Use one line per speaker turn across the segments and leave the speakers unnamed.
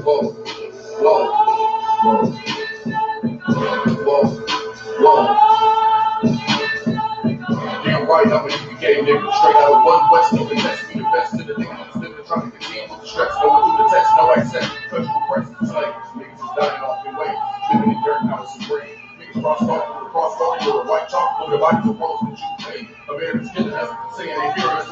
Whoa, whoa, whoa, whoa, whoa. Damn right, I'm an I.S.U.P.K nigga, straight out of one West, no contest, be the best to the nigga who's living, trying to continue with the stress, going through the text, no access, country prices is slaves, niggas is dying off their way, living in dirt, now it's some brain, niggas crossed off with a cross off, with a white chalk, over the bodies of rolls that you pay, Americans killing us, saying they hear us,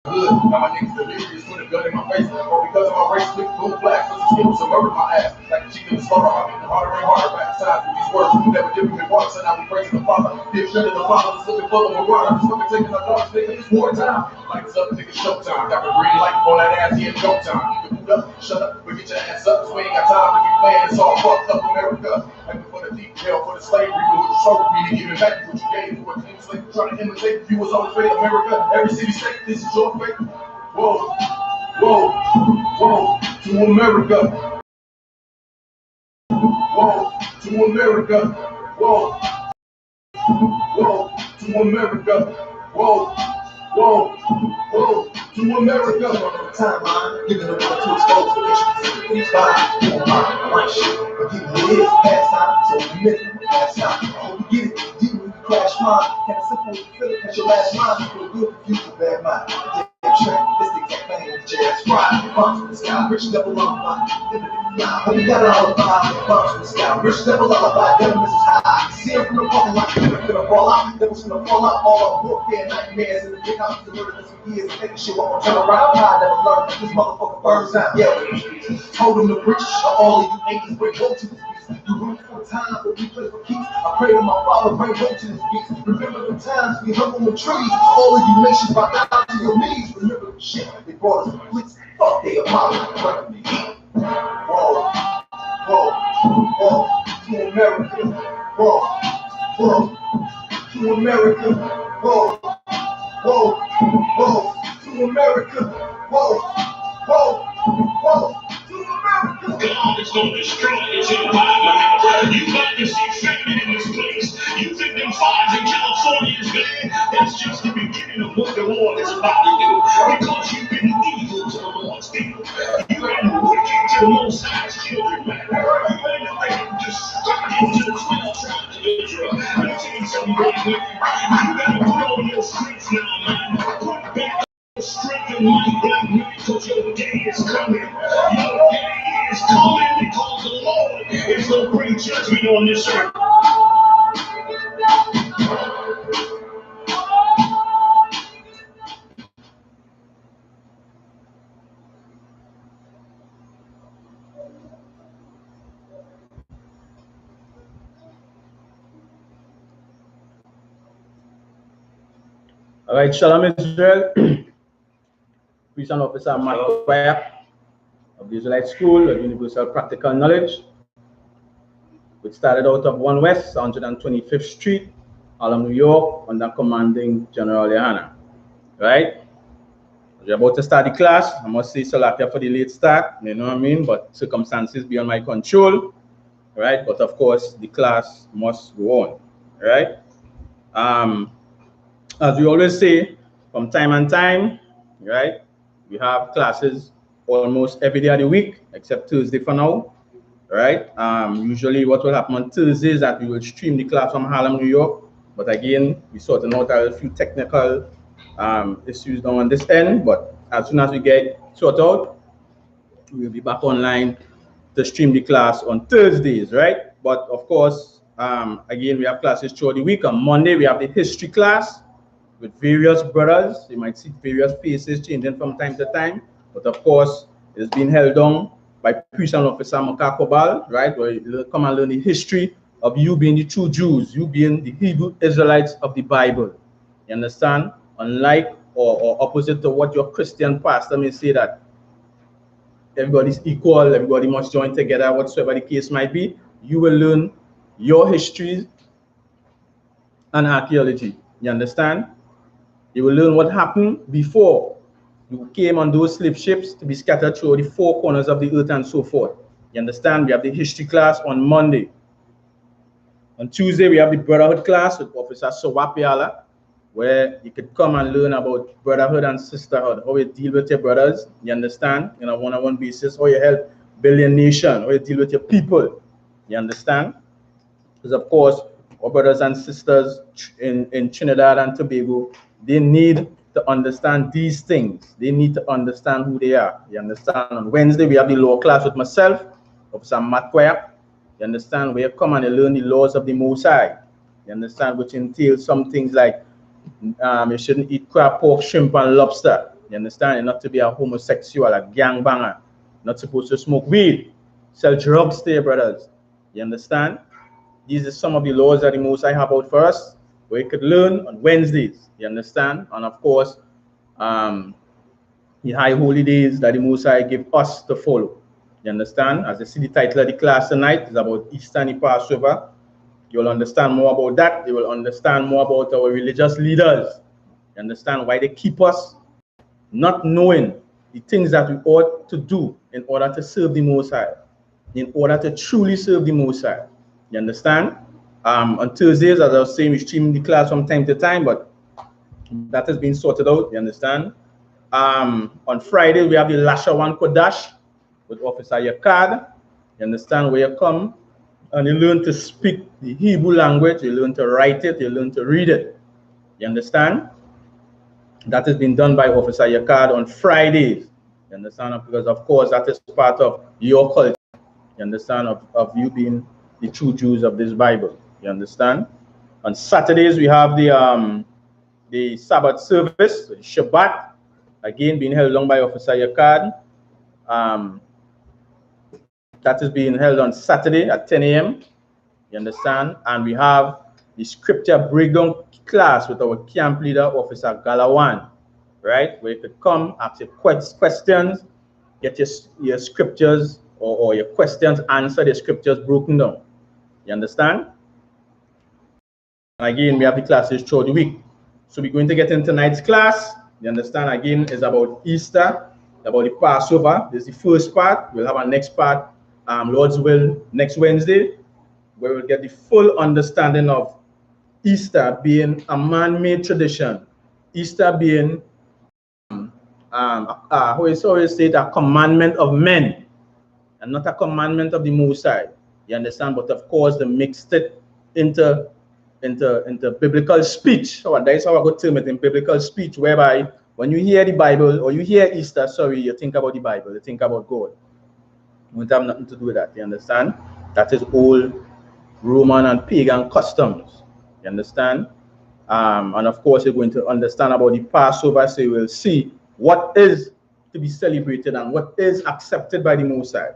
good, now my niggas delirious with a gun in my face, or because of my race, with blue black, cause the skin was murder my ass, like a chicken in the slaughter, I'm getting harder and harder, back sides with these words, never dipping in water, so now we praising the Father, give shit to the Father, it's looking full of a water, I'm just fucking taking our dogs, nigga, it's wartime, like it's up, nigga, showtime, got the green light for that ass, yeah, showtime, you can boot up, shut up, but get your ass up, so we ain't got time to be playing, it's all fucked up America, and for the detail, for the slavery, for what you sold me, to give it back what you gave, for what you slave, trying to imitate, you was on fate, America, every city, state, this is your fate. Whoa, whoa, whoa, to America. Whoa, to America. Whoa, whoa, to America. Whoa, whoa, whoa, to America.
Time line, giving the one to expose the issues. Please vibe, you don't mind, I like shit. But people, it is past time, so we live it, past time. I hope you get it, deep when you crash mine. Kind of simple, feel it, catch your last line. People will confuse the bad mind. Trend, this the exact thing with jazz ride. Bombs from the sky, rich double alibi. We got it all about bombs from the sky, rich double alibi. Devil is high. See it from the parking lot, they're gonna fall out. Devil's gonna fall out. All our warfare nightmares in the big house, the murder for years. Taking shit while I'm turn around. I never learned this motherfucker burns out. Yeah, told him to preach. All of you ain't break go to this beast. You root for time, but we play for keeps. I pray to my Father, bring hope to this beast. Remember the times we hung on the trees. All of you nations bow down to your knees. Remember the shit they brought us flicks. Fuck they Apollo. Whoa, whoa, whoa, to America. Whoa, whoa, to America. Whoa, whoa, whoa, to America. Whoa, whoa, whoa, to America.
God is gonna destroy his empire. You got to see famine in this place. You think them fires in California is bad? That's just the beginning of what the Lord is about to do. Because you've been evil to the Lord's people. You've been wicked to the Most High's children, man. You've been destructive to the 12 tribes of Israel. Let me tell you something, right here. You gotta put on your streets now, man. Put back strength and might, black man, because your day is coming. Your day is coming because the Lord is going to bring judgment on this earth.
All right, Shalom Israel. Priest and Officer Matt Kwaya of the Israelite School of Universal Practical Knowledge, which started out of 1 West, 125th Street, Harlem, New York, under commanding General Yohanna. Right? We're about to start the class. I must say Salakia for the late start, you know what I mean? But circumstances beyond my control, right? But of course, the class must go on, right? As we always say, from time and time, right? We have classes almost every day of the week, except Thursday for now, right? Usually what will happen on Thursday is that we will stream the class from Harlem, New York. But again, we sorted out a few technical issues down on this end. But as soon as we get sorted out, we'll be back online to stream the class on Thursdays, right? But of course, again, we have classes throughout the week. On Monday, we have the history class with various brothers. You might see various faces changing from time to time. But of course, it has been held down by Priest and Officer Makakobal, right? Where you come and learn the history of you being the true Jews, you being the Hebrew Israelites of the Bible. You understand? Unlike or opposite to what your Christian pastor may say, that everybody's equal, everybody must join together, whatsoever the case might be. You will learn your history and archaeology. You understand? You will learn what happened before you came on those slave ships to be scattered through the 4 corners of the earth and so forth. You understand? We have the history class on Monday. On Tuesday, we have the brotherhood class with Officer Sowapiala, where you could come and learn about brotherhood and sisterhood, how you deal with your brothers, you understand, on a one-on-one basis, how you help build your nation, or you deal with your people. You understand? Because of course, our brothers and sisters in Trinidad and Tobago, they need to understand these things. They need to understand who they are. You understand? On Wednesday, we have the law class with myself, Officer Matt Quaya. You understand? Where you come and you learn the laws of the Most High. You understand? Which entails some things like you shouldn't eat crab, pork, shrimp, and lobster. You understand? You're not to be a homosexual, a gangbanger. Not supposed to smoke weed, sell drugs to your brothers. You understand? These are some of the laws that the Most High have out for us, where you could learn on Wednesdays. You understand? And of course, the high holy days that the Most High give us to follow. You understand? As you see the title of the class tonight is about Easter and the Passover. You'll understand more about that. You will understand more about our religious leaders. You understand why they keep us not knowing the things that we ought to do in order to serve the Most High, in order to truly serve the Most High. You understand? On Thursdays, as I was saying, we stream the class from time to time, but that has been sorted out. You understand? On Friday, we have the Lasha One Kodash with Officer I.S.U.P.K. You understand? Where you come and you learn to speak the Hebrew language, you learn to write it, you learn to read it. You understand? That has been done by Officer I.S.U.P.K. on Fridays. You understand? Because of course that is part of your culture. You understand? Of you being the true Jews of this Bible. You understand? On Saturdays we have the Sabbath service, the Shabbat, again being held on by Officer I.S.U.P.K. That is being held on Saturday at 10 a.m. You understand? And we have the scripture breakdown class with our camp leader, Officer Galawan, right? Where you could come, ask your questions, get your scriptures or your questions answered, your scriptures broken down. You understand? And again, we have the classes throughout the week. So we're going to get into tonight's class. You understand? Again, it's about Easter, about the Passover. This is the first part. We'll have our next part, Lord's will, next Wednesday, where we'll get the full understanding of Easter being a man-made tradition. Easter being, how is always said, a commandment of men and not a commandment of the Most High. You understand? But of course, they mixed it into biblical speech. So that's how I got term it in biblical speech, whereby when you hear the Bible or you hear Easter, sorry, you think about the Bible, you think about God. It won't have nothing to do with that. You understand? That is old Roman and pagan customs. You understand? And of course, you're going to understand about the Passover, so you will see what is to be celebrated and what is accepted by the Most High.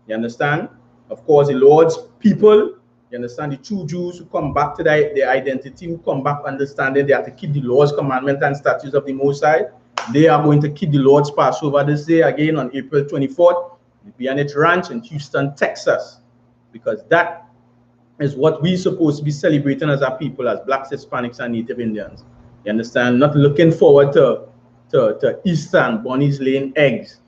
You understand? Of course, the Lord's people, you understand, the true Jews who come back to their identity, who come back understanding they have to keep the laws, commandments, and statutes of the Most High. They are going to keep the Lord's Passover this day again on April 24th. It'll be on its ranch in Houston, Texas, because that is what we're supposed to be celebrating as our people, as Blacks, Hispanics, and Native Indians. You understand? Not looking forward to Easter and bunnies laying eggs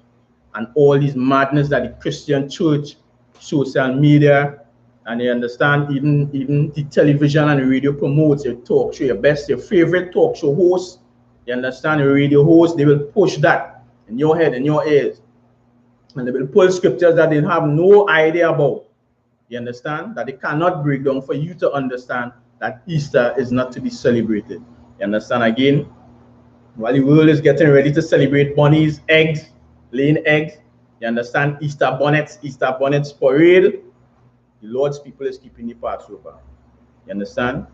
and all these madness that the Christian church, social media, and you understand, even the television and the radio promotes your talk show, your favorite talk show host. You understand? The radio host, they will push that in your head, in your ears. And they will pull scriptures that they have no idea about. You understand? That they cannot break down for you to understand that Easter is not to be celebrated. You understand? Again, while the world is getting ready to celebrate bunnies, eggs, laying eggs, you understand? Easter bonnets parade, the Lord's people is keeping the Passover. You understand?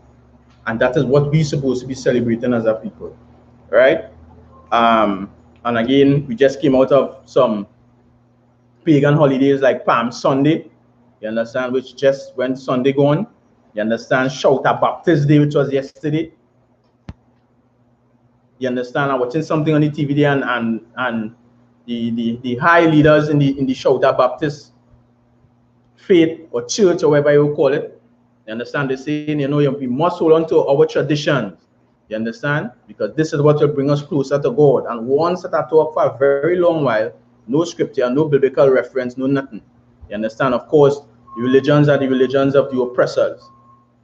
And that is what we're supposed to be celebrating as a people. Right? And again, we just came out of some pagan holidays like Palm Sunday. You understand? Which just went Sunday gone. You understand? Shout out Baptist Day, which was yesterday. You understand? I'm watching something on the TV there, and the high leaders in the Shout out Baptist faith or church or whatever you call it. You understand? They're saying, you know, we must hold on to our traditions. You understand? Because this is what will bring us closer to God. And once that I talk for a very long while, no scripture, no biblical reference, no nothing. You understand? Of course, the religions are the religions of the oppressors.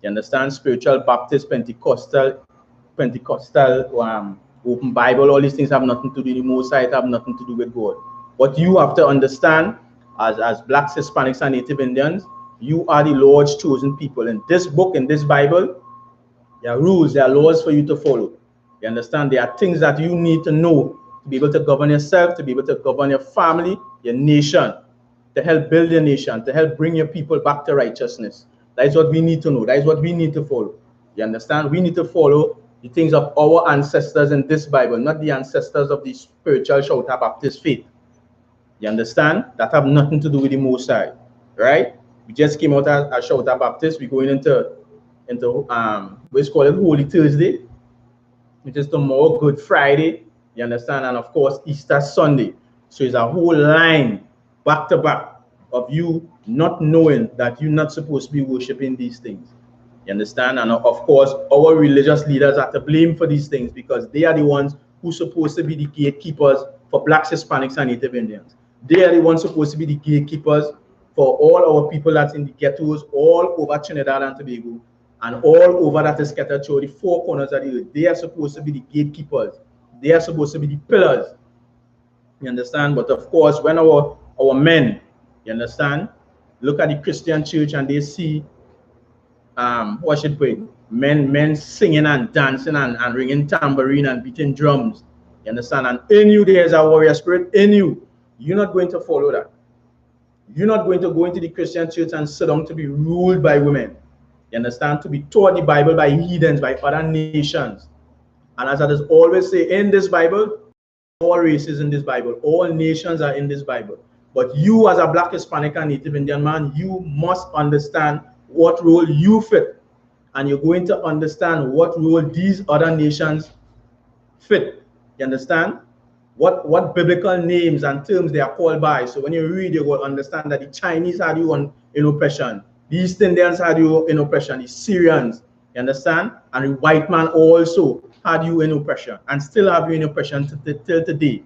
You understand? Spiritual, Baptist, Pentecostal, Open Bible, all these things have nothing to do with the Most High, have nothing to do with God. What you have to understand as blacks, Hispanics, and Native Indians, you are the Lord's chosen people. In this book, in this Bible, there are rules, there are laws for you to follow. You understand? There are things that you need to know to be able to govern yourself, to be able to govern your family, your nation, to help build your nation, to help bring your people back to righteousness. That is what we need to know. That is what we need to follow. You understand? We need to follow the things of our ancestors in this Bible, not the ancestors of the spiritual Shout Baptist faith. You understand? That have nothing to do with the Most High, right? We just came out as Shout Baptist. We're going into what's called Holy Thursday, which is tomorrow, Good Friday. You understand? And of course, Easter Sunday. So it's a whole line back to back of you not knowing that you're not supposed to be worshiping these things. You understand? And of course, our religious leaders are to blame for these things because they are the ones who are supposed to be the gatekeepers for blacks, Hispanics, and Native Indians. They are the ones supposed to be the gatekeepers for all our people that's in the ghettos all over Trinidad and Tobago and all over that is scattered through the four corners of the earth. They are supposed to be the gatekeepers. They are supposed to be the pillars. You understand? But of course, when our men, you understand, look at the Christian church and they see men singing and dancing and ringing tambourine and beating drums. You understand? And in you there's a warrior spirit in you. You're not going to follow that. You're not going to go into the Christian church and sit down to be ruled by women. You understand? To be taught the Bible by heathens, by other nations. And as I just always say, in this Bible, all races in this Bible, all nations are in this Bible. But you as a black, Hispanic, and Native Indian man, you must understand what role you fit. And you're going to understand what role these other nations fit. You understand? What biblical names and terms they are called by. So when you read, you will understand that the Chinese had you in oppression. The East Indians had you in oppression. The Syrians, you understand? And the white man also had you in oppression and still have you in oppression till today.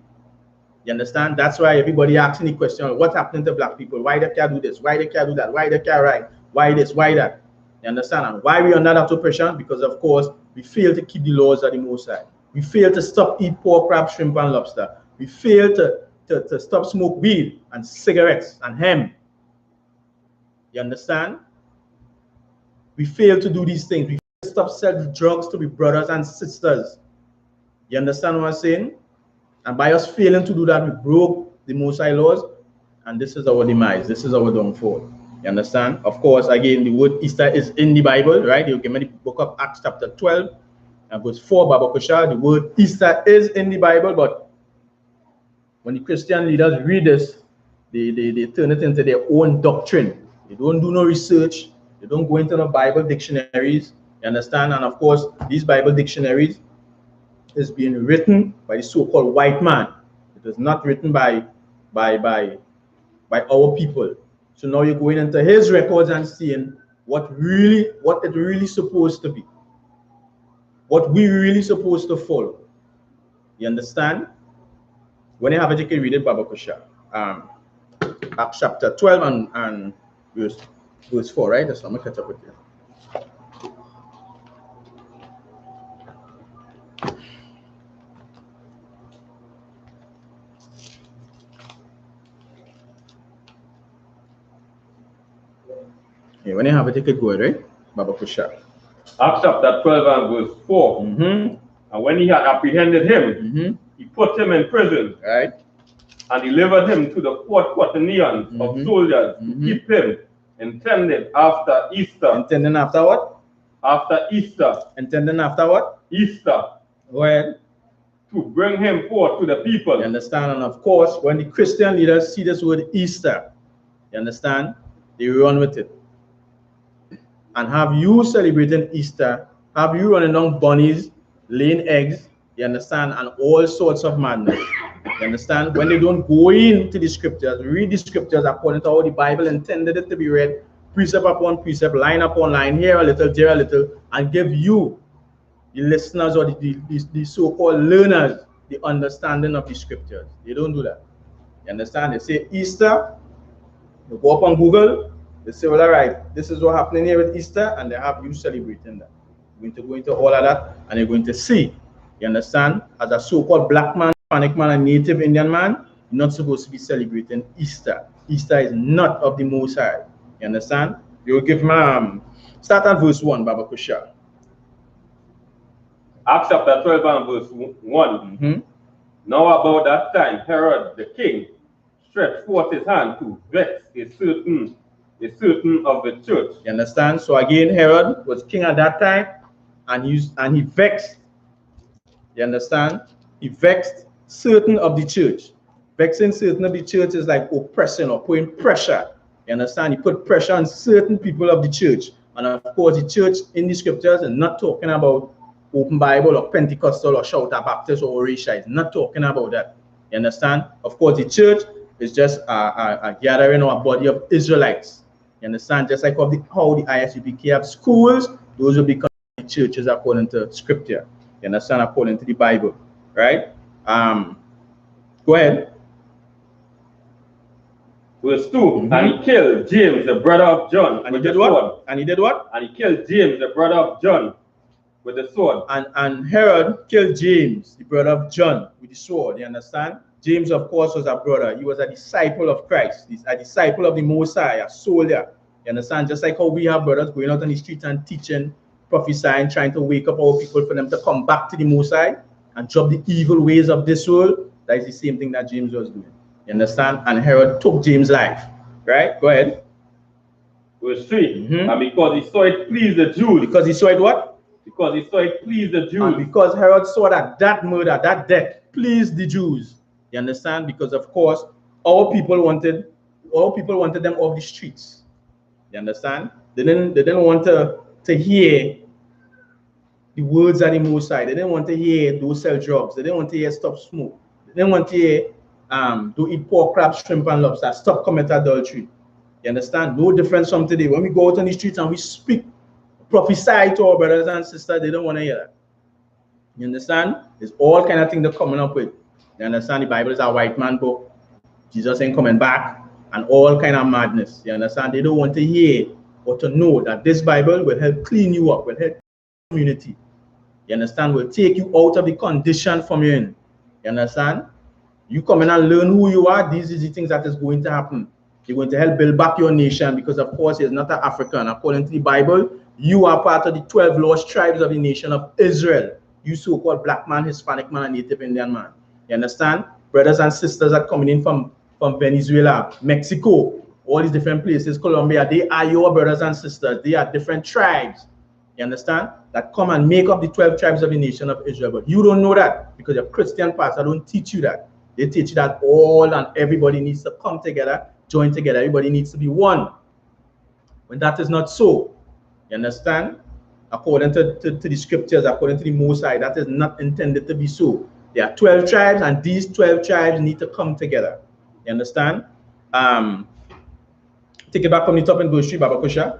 You understand? That's why everybody asking the question, what happened to black people? Why they can't do this? Why they can't do that? Why they can't write? Why this? Why that? You understand? And why we under that oppression? Because of course, we fail to keep the laws of the Most High. We fail to stop eat pork, crab, shrimp, and lobster. We fail to stop smoke weed and cigarettes and hemp. You understand? We fail to do these things. We fail to stop selling drugs to be brothers and sisters. You understand what I'm saying? And by us failing to do that, we broke the Most High laws, and this is our demise. This is our downfall. You understand? Of course, again, the word Easter is in the Bible, right? You can read the book of Acts chapter 12, and verse 4, Baba Kusha, the word Easter is in the Bible, but when the Christian leaders read this, they turn it into their own doctrine. They don't do no research. They don't go into the Bible dictionaries. You understand? And of course, these Bible dictionaries is being written by the so-called white man. It is not written by our people. So now you're going into his records and seeing what it really supposed to be. What we really supposed to follow. You understand? When you have it, you can read it, Baba Kusha. Acts chapter 12 and verse 4, right? That's what I'm going to catch up with you. Yeah, when you have it, you can go, right? Baba Kusha.
Acts chapter 12 and verse 4. And when he had apprehended him, he put him in prison.
Right.
And delivered him to the quaternions of soldiers to keep him intended after Easter.
Intending after what?
After Easter.
Intending after what?
Easter.
Go ahead.
To bring him forth to the people.
You understand? And of course, when the Christian leaders see this word Easter, you understand? They run with it. And have you celebrating Easter, have you running down bunnies, laying eggs, you understand, and all sorts of madness. You understand? When they don't go into the scriptures, read the scriptures according to how the Bible intended it to be read, precept upon precept, line upon line, here a little, there a little, and give you, the listeners or the so-called learners, the understanding of the scriptures. They don't do that. You understand? They say Easter, you go up on Google, they say, well, all right, this is what happening here with Easter, and they have you celebrating that. You're going to go into all of that, and you're going to see, you understand, as a so-called black man, Hispanic man, and Native Indian man, You're not supposed to be celebrating Easter. Easter is not of the Most High. You understand? You will give me start at verse 1, Baba Kusha.
Acts chapter 12 and verse 1. Now about that time, Herod the king stretched forth his hand to vex a certain of the church.
You understand? So again, Herod was king at that time, and he vexed. You understand? He vexed certain of the church. Vexing certain of the church is like oppressing or putting pressure. You understand? He put pressure on certain people of the church. And of course, the church in the scriptures is not talking about open Bible or Pentecostal or Shout Out Baptist or Orisha. It's not talking about that. You understand? Of course, the church is just a gathering or a body of Israelites. You understand? Just like how the I.S.U.P.K have schools, those will become churches according to scripture. You understand? According to the Bible, right? Go ahead.
Verse 2. And he killed James, the brother of John,
and he did what? And he did what?
And he killed James, the brother of John, with the sword.
And Herod killed James, the brother of John, with the sword. You understand? James, of course, was a brother. He was a disciple of Christ. He's a disciple of the Most High, a soldier. You understand? Just like how we have brothers going out on the streets and teaching, prophesying, trying to wake up our people for them to come back to the Most High and drop the evil ways of this world. That is the same thing that James was doing. You understand? And Herod took James' life. Right? Go ahead.
Verse 3. And because he saw it please the Jews.
Because he saw it what?
Because he saw it please the Jews.
And because Herod saw that murder, that death pleased the Jews. You understand? Because of course, our people wanted them off the streets. You understand? They didn't want to hear the words of the Most High. They didn't want to hear those sell drugs. They didn't want to hear stop smoke. They didn't want to hear do eat pork, crab, shrimp, and lobster. Stop commit adultery. You understand? No difference from today. When we go out on the streets and we speak, prophesy to our brothers and sisters, they don't want to hear that. You understand? There's all kind of things they're coming up with. You understand? The Bible is a white man book. Jesus ain't coming back, and all kind of madness. You understand? They don't want to hear or to know that this Bible will help clean you up, will help community. You understand? Will take you out of the condition from you in. You understand? You come in and learn who you are. These are the things that is going to happen. You're going to help build back your nation because, of course, you're not an African. According to the Bible, you are part of the 12 lost tribes of the nation of Israel. You so-called black man, Hispanic man, and Native Indian man. You understand? Brothers and sisters are coming in from Venezuela, Mexico, all these different places, Colombia. They are your brothers and sisters. They are different tribes. You understand? That come and make up the 12 tribes of the nation of Israel. But you don't know that because your Christian pastor don't teach you that. They teach you that all and everybody needs to come together, join together. Everybody needs to be one. When that is not so, you understand? According to the scriptures, according to the Most High, that is not intended to be so. There are 12 tribes, and these 12 tribes need to come together. You understand? Take it back from the top in verse 3, Baba Kusha.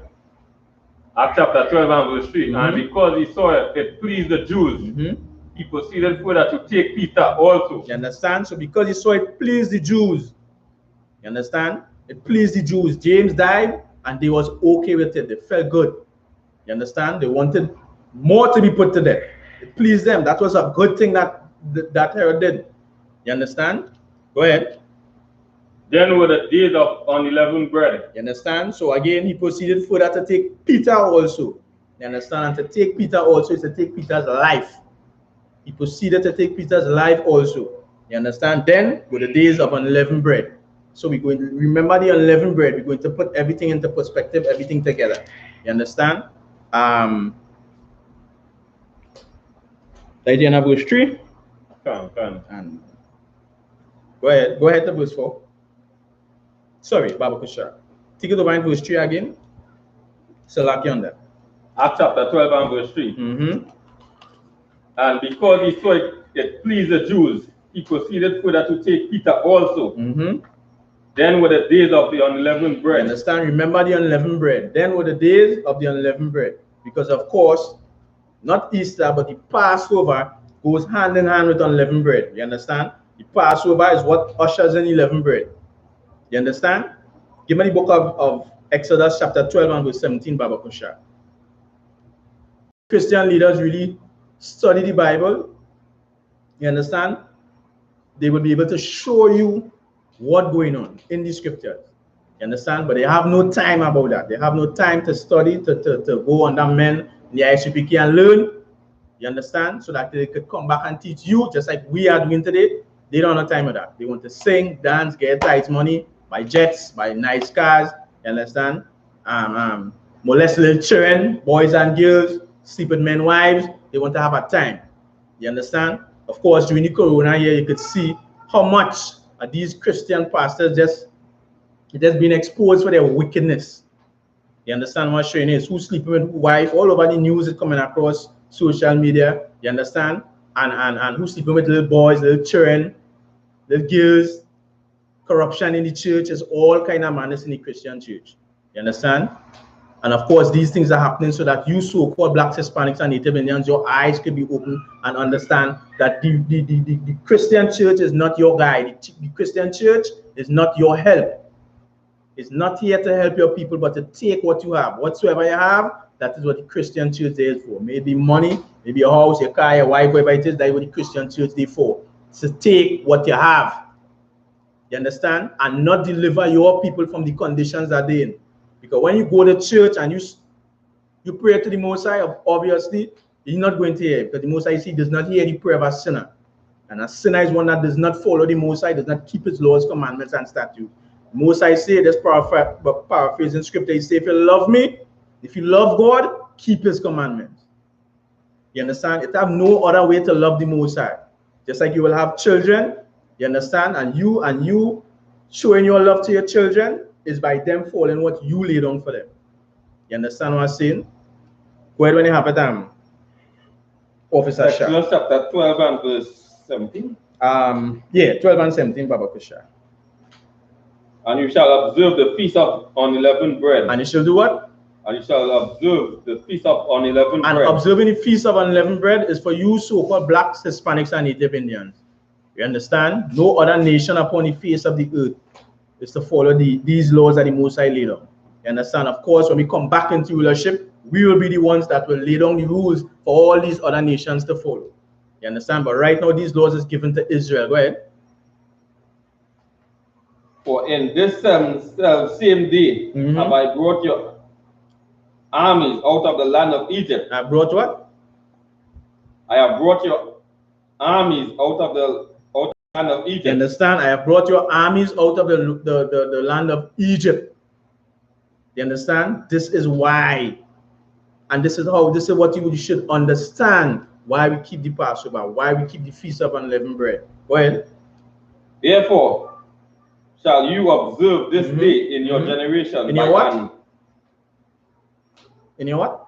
Acts chapter 12 and verse 3. And because he saw it pleased the Jews, he proceeded further to take Peter also.
You understand? So because he saw it pleased the Jews, you understand? It pleased the Jews. James died, and they was okay with it. They felt good. You understand? They wanted more to be put to death. It pleased them. That was a good thing that Herod did. You understand? Go ahead.
Then were the days of unleavened bread.
You understand? So again, he proceeded further to take Peter also. You understand? And to take Peter also is to take Peter's life. He proceeded to take Peter's life also. You understand? Then were the days of unleavened bread. So we're going to remember the unleavened bread. We're going to put everything into perspective, everything together. You understand? Right here in verse 3. And go ahead to verse 4. Sorry, Baba Kusha. Take it over in verse 3 again. So like yonder.
Acts chapter 12 and verse 3. And because he saw it pleased the Jews, he proceeded further to take Peter also. Then were the days of the unleavened bread.
You understand? Remember the unleavened bread. Then were the days of the unleavened bread. Because of course, not Easter, but the Passover goes hand in hand with unleavened bread. You understand? The Passover is what ushers in unleavened bread. You understand? Give me the book of Exodus chapter 12 and verse 17, Baba Kusha. Christian leaders really study the Bible. You understand? They will be able to show you what going on in the scriptures. You understand? But they have no time about that. They have no time to study, to go under men in the I.S.U.P.K and learn. You understand? So that they could come back and teach you, just like we are doing today. They don't have time for that. They want to sing, dance, get tithes money, buy jets, buy nice cars. You understand? Molest little children, boys and girls, sleep with men wives. They want to have a time. You understand? Of course, during the corona year, you could see how much these Christian pastors just been exposed for their wickedness. You understand what I'm saying is? Who's sleeping with wife? All over the news is coming across social media. You understand? And who's sleeping with little boys, little children, little girls. Corruption in the church is all kind of madness in the Christian church. You understand? And of course, these things are happening so that you so-called Blacks, Hispanics, and Native Indians, your eyes could be open and understand that the Christian church is not your guide. The Christian church is not your help. It's not here to help your people, but to take what you have. Whatsoever you have, that is what the Christian church is for. Maybe money, maybe your house, your car, your wife, whatever it is, that is what the Christian church is for. It's to take what you have. You understand? And not deliver your people from the conditions that they're in. Because when you go to church and you pray to the Most High, obviously, you're not going to hear it. Because the Most High does not hear the prayer of a sinner. And a sinner is one that does not follow the Most High, does not keep his laws, commandments, and statutes. Most I say, this paraphrasing scripture, he say, if you love me, if you love God, keep his commandments. You understand? It have no other way to love the Most High. Just like you will have children, you understand? And you showing your love to your children is by them following what you lay down for them. You understand what I'm saying? Go ahead when you have it, Officer Shah.
Exodus chapter 12 and verse 17.
Yeah, 12 and 17, Baba Kusha.
And you shall observe the feast of unleavened bread.
And you shall do what?
And you shall observe the feast of unleavened bread.
And observing the feast of unleavened bread is for you so-called Blacks, Hispanics, and Native Indians. You understand? No other nation upon the face of the earth is to follow these laws that the Most High laid down. You understand? Of course, when we come back into rulership, we will be the ones that will lay down the rules for all these other nations to follow. You understand? But right now, these laws is given to Israel. Go ahead.
For in this same day have I brought your armies out of the land of Egypt.
I brought what?
I have brought your armies out of the land of Egypt.
You understand? I have brought your armies out of the land of Egypt. You understand? This is why. And this is what you should understand why we keep the Passover, why we keep the Feast of Unleavened Bread. Go ahead.
Therefore, shall you observe this day in your generation?
In your what? In your what?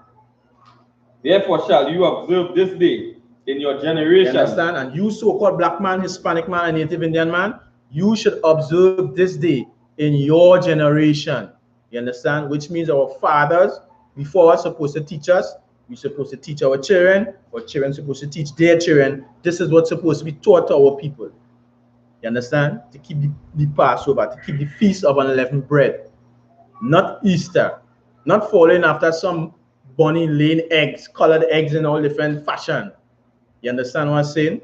Therefore shall you observe this day in your generation.
You understand? And you so-called Black man, Hispanic man, and Native Indian man, you should observe this day in your generation. You understand? Which means our fathers before us supposed to teach us. We're supposed to teach our children supposed to teach their children. This is what's supposed to be taught to our people. You understand? To keep the Passover, to keep the Feast of Unleavened Bread. Not Easter. Not following after some bunny laying eggs, colored eggs in all different fashion. You understand what I'm saying?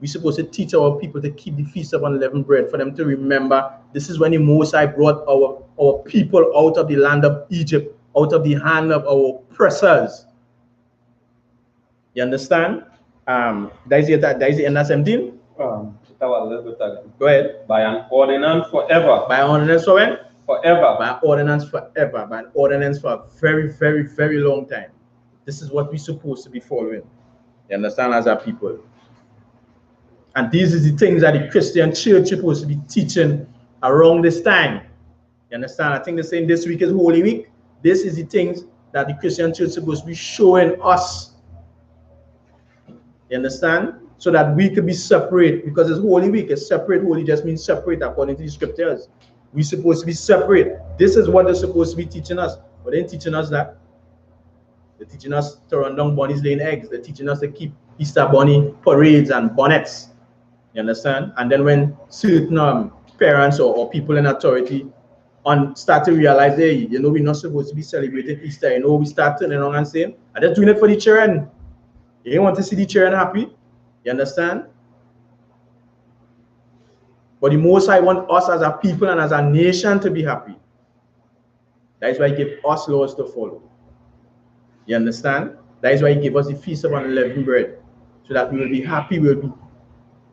We're supposed to teach our people to keep the Feast of Unleavened Bread, for them to remember this is when the Most High brought our people out of the land of Egypt, out of the hand of our oppressors. You understand? That is the end of 17. Go ahead.
By an ordinance forever.
By an ordinance for when?
Forever.
By an ordinance forever. By an ordinance for a very, very, very long time. This is what we're supposed to be following. You understand, as our people? And these are the things that the Christian church is supposed to be teaching around this time. You understand? I think they're saying this week is Holy Week. This is the things that the Christian church is supposed to be showing us. You understand? So that we could be separate, because it's Holy Week. It's separate. Holy just means separate according to the scriptures. We're supposed to be separate. This is what they're supposed to be teaching us. But they ain't teaching us that. They're teaching us to run down bunnies laying eggs. They're teaching us to keep Easter bunny parades and bonnets. You understand? And then when certain parents or people in authority start to realize, hey, you know, we're not supposed to be celebrating Easter. You know, we start turning around and saying, I'm just doing it for the children. You want to see the children happy. You understand? But the Most High want us as a people and as a nation to be happy. That is why He gave us laws to follow. You understand? That is why He gave us the Feast of Unleavened Bread, so that we will be happy. We will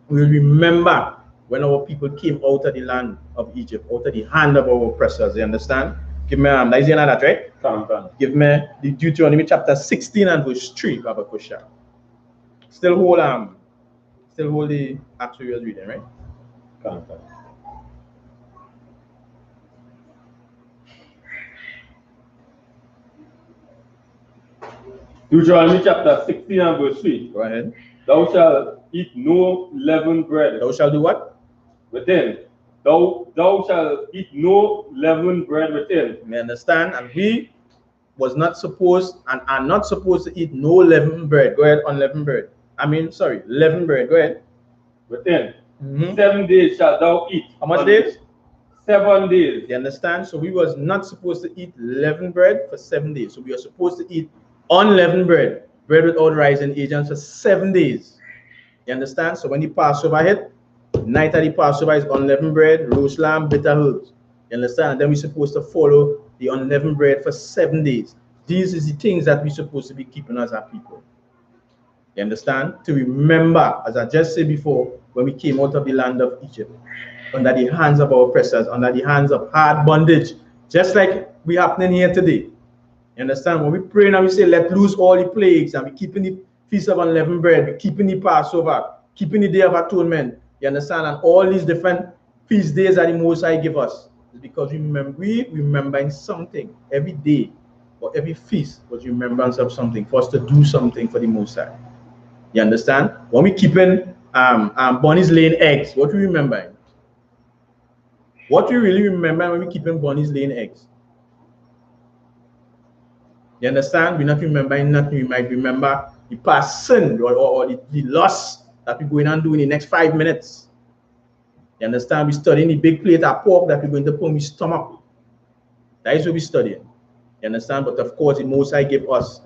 remember when our people came out of the land of Egypt, out of the hand of our oppressors. You understand? Give me that is that right? Give me the Deuteronomy chapter 16 and verse 3, Baba Kusha. Still hold the actual you was reading, right?
Deuteronomy chapter 16 and verse 3.
Go ahead.
Thou shalt eat no leavened bread.
Thou shalt do what?
Within. Thou shalt eat no leavened bread within.
You understand? And we was not supposed and are not supposed to eat no leavened bread. Go ahead, unleavened bread. Leavened bread. Go ahead.
Within. 7 days shalt thou eat.
How much days?
7 days.
You understand? So we was not supposed to eat leavened bread for 7 days. So we are supposed to eat unleavened bread, bread without rising agents for 7 days. You understand? So when the Passover hit, night of the Passover is unleavened bread, roast lamb, bitter herbs. You understand? And then we're supposed to follow the unleavened bread for 7 days. These is the things that we're supposed to be keeping as our people. You understand? To remember, as I just said before, when we came out of the land of Egypt, under the hands of our oppressors, under the hands of hard bondage, just like we happening here today. You understand? When we pray and we say, let loose all the plagues, and we keeping the Feast of Unleavened Bread, we keeping the Passover, keeping the Day of Atonement, you understand? And all these different feast days that the Most High give us, is because we remembering something every day, or every feast was remembrance of something, for us to do something for the Most High. You understand? When we keeping bunnies laying eggs, what we remembering? What we really remember when we keeping bunnies laying eggs? You understand? We're not remembering nothing. We might remember the past sin or the loss that we're going on do in the next 5 minutes. You understand? We're studying the big plate of pork that we're going to put in our stomach. That is what we're studying. You understand? But of course, the Most High gave us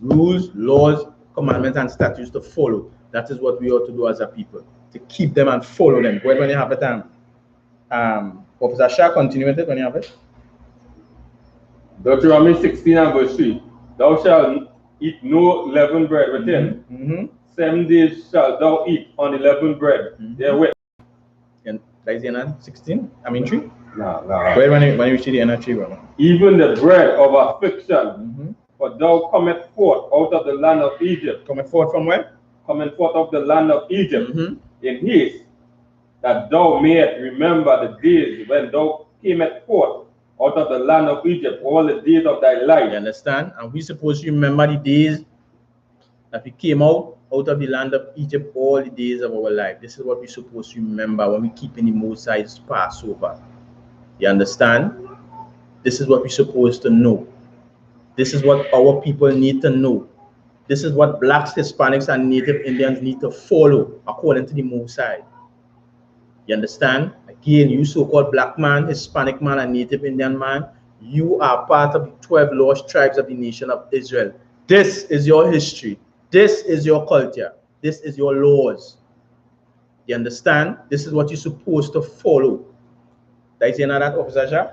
rules, laws, commandments, and statutes to follow. That is what we ought to do as a people, to keep them and follow them. Go ahead when you have the time. Officer Shah, continue with it when you have it.
Deuteronomy 16 and verse 3. Thou shalt eat no leavened bread within. 7 days shalt thou eat unleavened bread therewith.
And that is the 16? 3?
No.
Where when you see the energy,
even the bread of affliction, for thou cometh forth out of the land of Egypt.
Cometh forth from where?
Coming forth of the land of Egypt in haste, that thou mayest remember the days when thou camest forth out of the land of Egypt, all the days of thy life.
You understand? And we supposed to remember the days that we came out of the land of Egypt, all the days of our life. This is what we're supposed to remember when we keep in the Most High's Passover. You understand? This is what we're supposed to know. This is what our people need to know. This is what blacks, Hispanics, and Native Indians need to follow according to the Most High. You understand? Again, you so-called black man, Hispanic man, and Native Indian man, you are part of the 12 lost tribes of the nation of Israel. This is your history. This is your culture. This is your laws. You understand? This is what you're supposed to follow. That is another officer, Shah?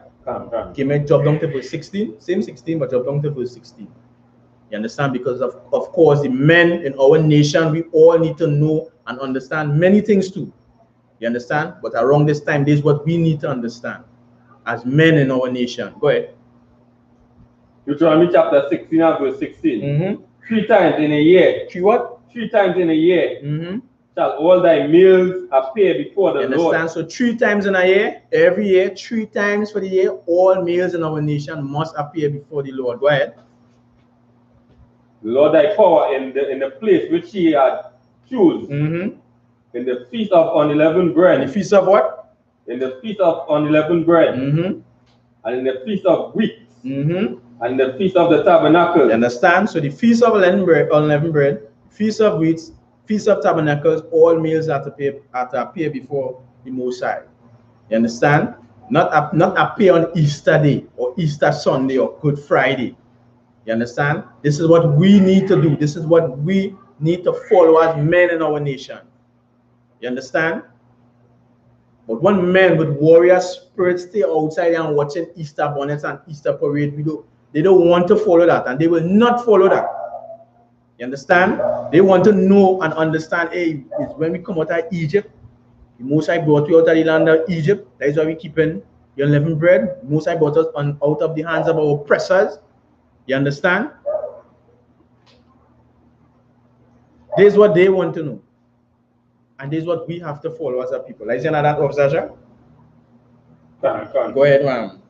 Okay, man, drop down to verse 16. Same 16, but drop down to verse 16. You understand? Because of course, the men in our nation, we all need to know and understand many things too. You understand? But around this time, this is what we need to understand as men in our nation. Go ahead.
Deuteronomy chapter 16 and verse 16. 3 times in a year.
3 what?
3 times in a year. Shall all thy meals appear before the Lord.
Understand? So 3 times in a year, every year, 3 times for the year, all males in our nation must appear before the Lord. Go ahead.
Lord thy power in the place which he had chosen. In the feast of unleavened bread.
In the feast of what?
In the feast of unleavened bread. And in the feast of weeks. And the feast of the tabernacle.
You understand? So the feast of unleavened bread, feast of weeks, feast of tabernacles, all males are to appear before the Most High. You understand? Not appear on Easter Day or Easter Sunday or Good Friday. You understand? This is what we need to do. This is what we need to follow as men in our nation. You understand? But when men with warrior spirits stay outside and watching Easter bonnets and Easter parade, they don't want to follow that, and they will not follow that. You understand? They want to know and understand, hey, it's when we come out of Egypt, the Most High brought you out of the land of Egypt. That is why we keeping the unleavened bread. The Most High brought us out of the hands of our oppressors. You understand? This is what they want to know. And this is what we have to follow as a people. Like, that Officer? Go ahead, man.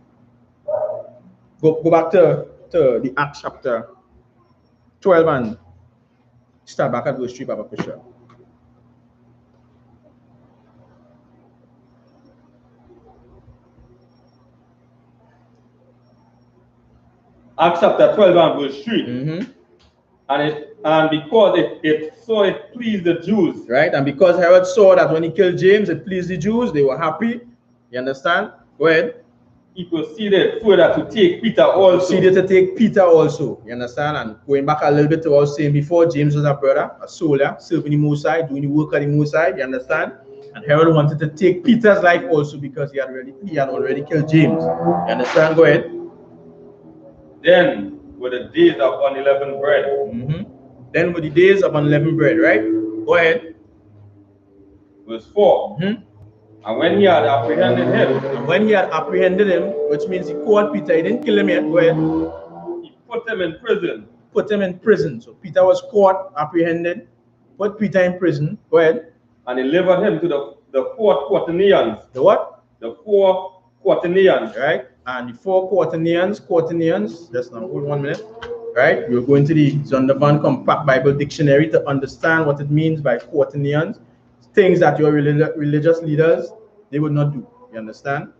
Go back to the Acts chapter 12 and start back at verse 3, Papa Fisher.
Acts chapter 12 and verse 3. And because it pleased the Jews.
Right? And because Herod saw that when he killed James, it pleased the Jews, they were happy. You understand? Go ahead.
He proceeded further to take Peter also.
You understand? And going back a little bit to what I was saying before, James was a brother, a soldier, serving the Most High, doing the work of the Most High. You understand? And Herod wanted to take Peter's life also because he had already killed James. You understand? Go ahead.
Then were the days of unleavened bread.
Then were the days of unleavened bread, right? Go ahead.
Verse 4. And when he had apprehended him,
which means he caught Peter, he didn't kill him yet. Go ahead.
He put him in prison.
So Peter was caught, apprehended, put Peter in prison. Go ahead.
And delivered him to the 4 quaternions.
The what?
The 4 quaternions.
Right? And the 4 quaternions, just now, hold 1 minute. Right? We're going to the Zondervan Compact Bible Dictionary to understand what it means by quaternions. Things that your religious leaders, they would not do. You understand?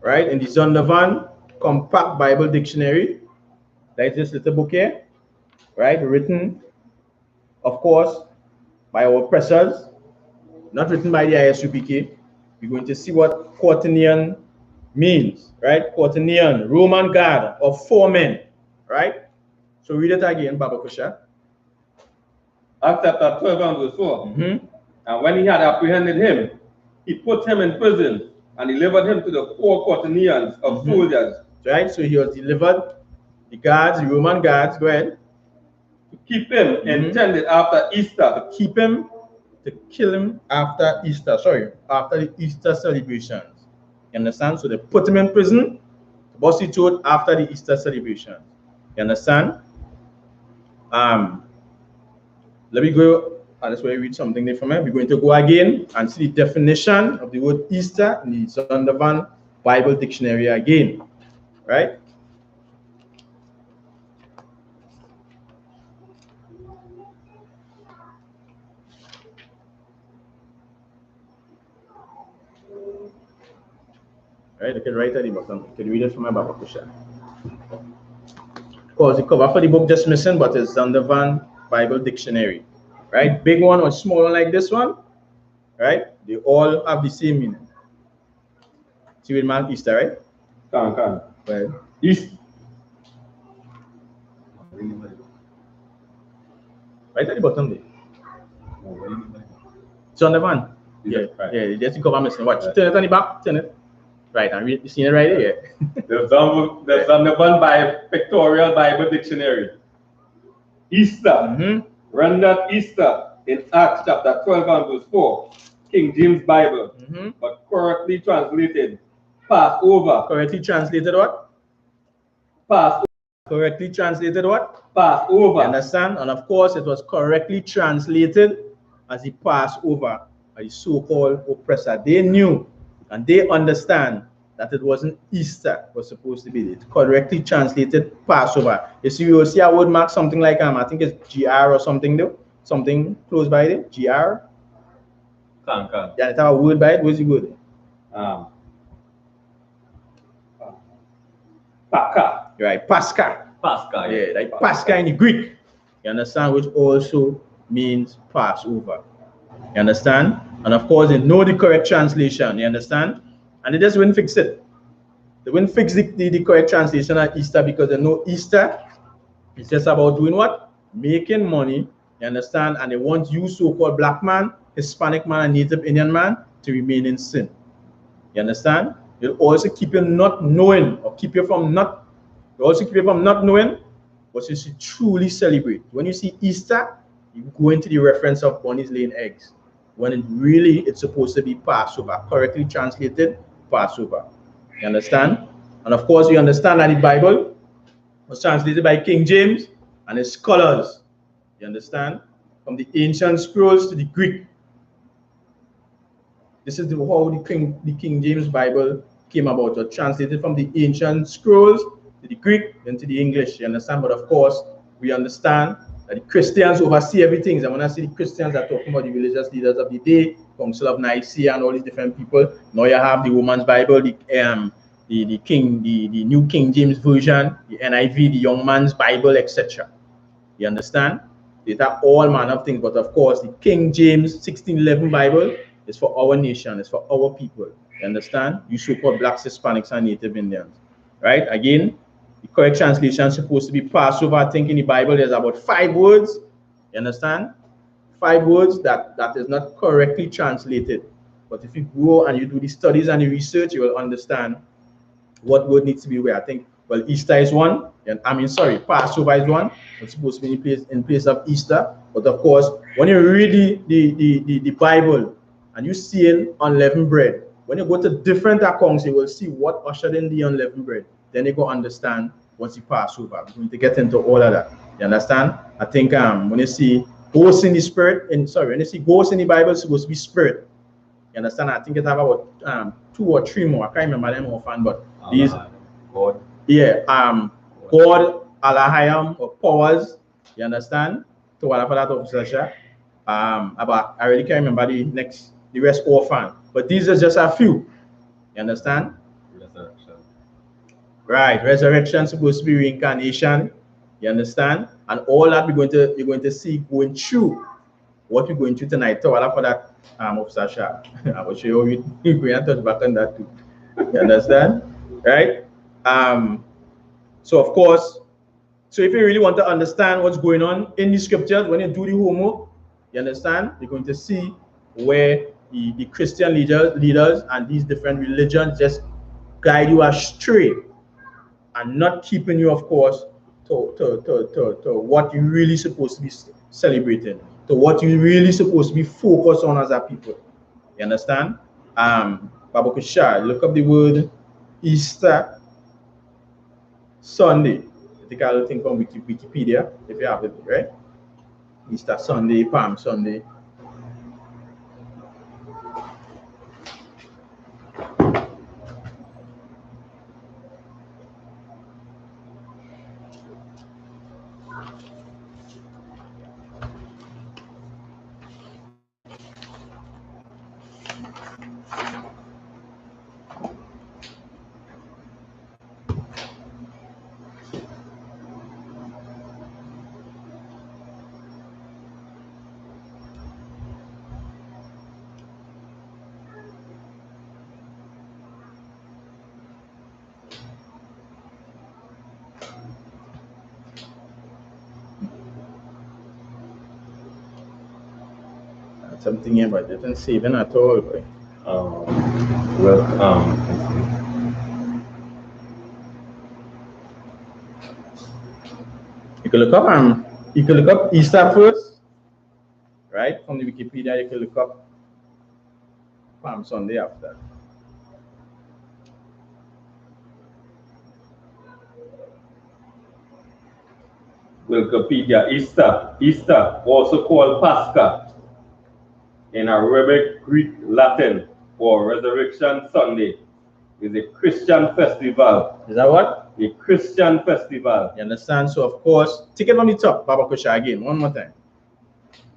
Right? In the Zondervan Compact Bible Dictionary, that's this little book here, right? Written, of course, by our oppressors, not written by the I.S.U.P.K. We're going to see what quaternion means, right? Quaternion, Roman guard of 4 men, right? So read it again, Baba Kusha.
Acts chapter 12 and verse 4. And when he had apprehended him, he put him in prison and delivered him to the 4 quaternions of soldiers.
Right? So he was delivered, the guards, the Roman guards, go ahead.
To keep him intended after Easter.
To kill him after Easter, after the Easter celebrations. You understand? So they put him in prison, to bust his throat after the Easter celebration. You understand? Let me go, that's where I read something there from me. We're going to go again and see the definition of the word Easter in the Zondervan Bible Dictionary again. Right? Right, you can write at the bottom. You can read it from my Baba Kusha. Because the cover for the book just missing, but it's Zondervan Bible Dictionary. Right? Big one or small one like this one. Right? They all have the same meaning. See with man Easter, right?
Can.
Well,
East.
Right at the bottom there. Zondervan. Yeah,
right.
Yeah, just the cover missing. Watch. Turn it on the back, turn it. Right, and you see it right there.
The Zondervan by Pictorial Bible Dictionary. Easter. Rendered Easter in Acts chapter 12 and verse 4. King James Bible. But correctly translated Passover.
Correctly translated what?
Passover.
Correctly translated what?
Passover.
You understand? And of course, it was correctly translated as the Passover, a so-called oppressor. They knew and they understand that it wasn't Easter was supposed to be. It correctly translated Passover. You see, you will see a word mark something like I think it's GR or something though. Something close by it. GR.
Can.
Yeah, it's a word by it. Where's the word?
Pascha.
Right, Pascha.
Pascha.
Yeah, like Pascha in the Greek. You understand? Which also means Passover. You understand? And of course, they know the correct translation. You understand? And they just wouldn't fix it. They wouldn't fix the correct translation at Easter because they know Easter It's just about doing what? Making money, you understand? And they want you, so-called black man, Hispanic man, and Native Indian man, to remain in sin. You understand? It'll also keep you not knowing, or keep you from not, also keep you from not knowing what you should truly celebrate. When you see Easter, you go into the reference of bunnies laying eggs, when it's supposed to be Passover, correctly translated, Passover. You understand? And of course, you understand that the Bible was translated by King James and his scholars. You understand? From the ancient scrolls to the Greek. This is how the King James Bible came about, or translated from the ancient scrolls to the Greek and to the English. You understand? But of course, we understand that the Christians oversee everything. And when I say the Christians, are talking about the religious leaders of the day, Council of Nicaea, and all these different people. Now you have the Woman's Bible, the New King James Version, the NIV, the Young Man's Bible, etc. You understand? They have all manner of things, but of course, the King James 1611 Bible is for our nation, it's for our people. You understand? You so-called blacks, Hispanics, and Native Indians. Right? Again, the correct translation is supposed to be Passover. I think in the Bible there's about 5 words. You understand? 5 words that is not correctly translated. But if you go and you do the studies and the research, you will understand what word needs to be where. I think, well, Easter is one, and Passover is one. It's supposed to be in place of Easter. But of course, when you read the Bible and you see unleavened bread, when you go to different accounts, you will see what ushered in the unleavened bread. Then you go understand what's the Passover. We're going to get into all of that. You understand? I think when you see ghosts in the spirit, when you see ghosts in the Bible, it's supposed to be spirit. You understand? I think it have about 2 or 3 more. I can't remember them offhand, but these.
God.
Yeah. God, Alahayam, or powers. You understand? To what that officer. About I really can't remember the rest orphan. But these are just a few. You understand?
Resurrection.
Right. Resurrection supposed to be reincarnation. You understand? And all that you're going to see going through what we're going through tonight. So for that Officer Shah. I will show you we're going to touch back on that too. You understand? Right? So of course, so if you really want to understand what's going on in the scriptures, when you do the homework, you understand, you're going to see where the Christian leaders and these different religions just guide you astray and not keeping you, of course, to what you're really supposed to be celebrating, to what you're really supposed to be focused on as a people. You understand? Baba Kushar, look up the word Easter Sunday. I think I'll think on Wikipedia if you have it, right? Easter Sunday, Palm Sunday. Something here, but it didn't save it at all. Boy. You can look up Easter first, right? From the Wikipedia, you can look up Palm Sunday after that.
Wikipedia, Easter, also called Pascha, in Arabic, Greek, Latin, or Resurrection Sunday, is a Christian festival.
Is that what?
A Christian festival.
You understand? So, of course, take it from the top, Baba Kusha, again, one more time.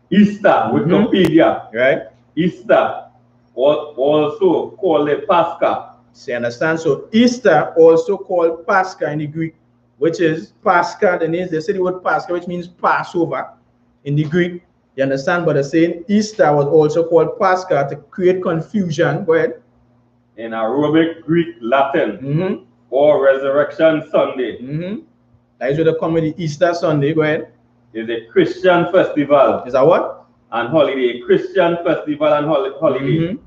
Easter, Wikipedia,
right?
Easter, also called a Pascha.
So, you understand? So, Easter, also called Pascha in the Greek, which is Pascha, they say the word Pascha, which means Passover in the Greek. You understand? But they're saying Easter was also called Pascha to create confusion. Go ahead.
In Arabic, Greek, Latin, or Resurrection Sunday,
That is where they come with the Easter Sunday. Go ahead.
Is a Christian festival.
Is that what?
And holiday. Christian festival and holiday.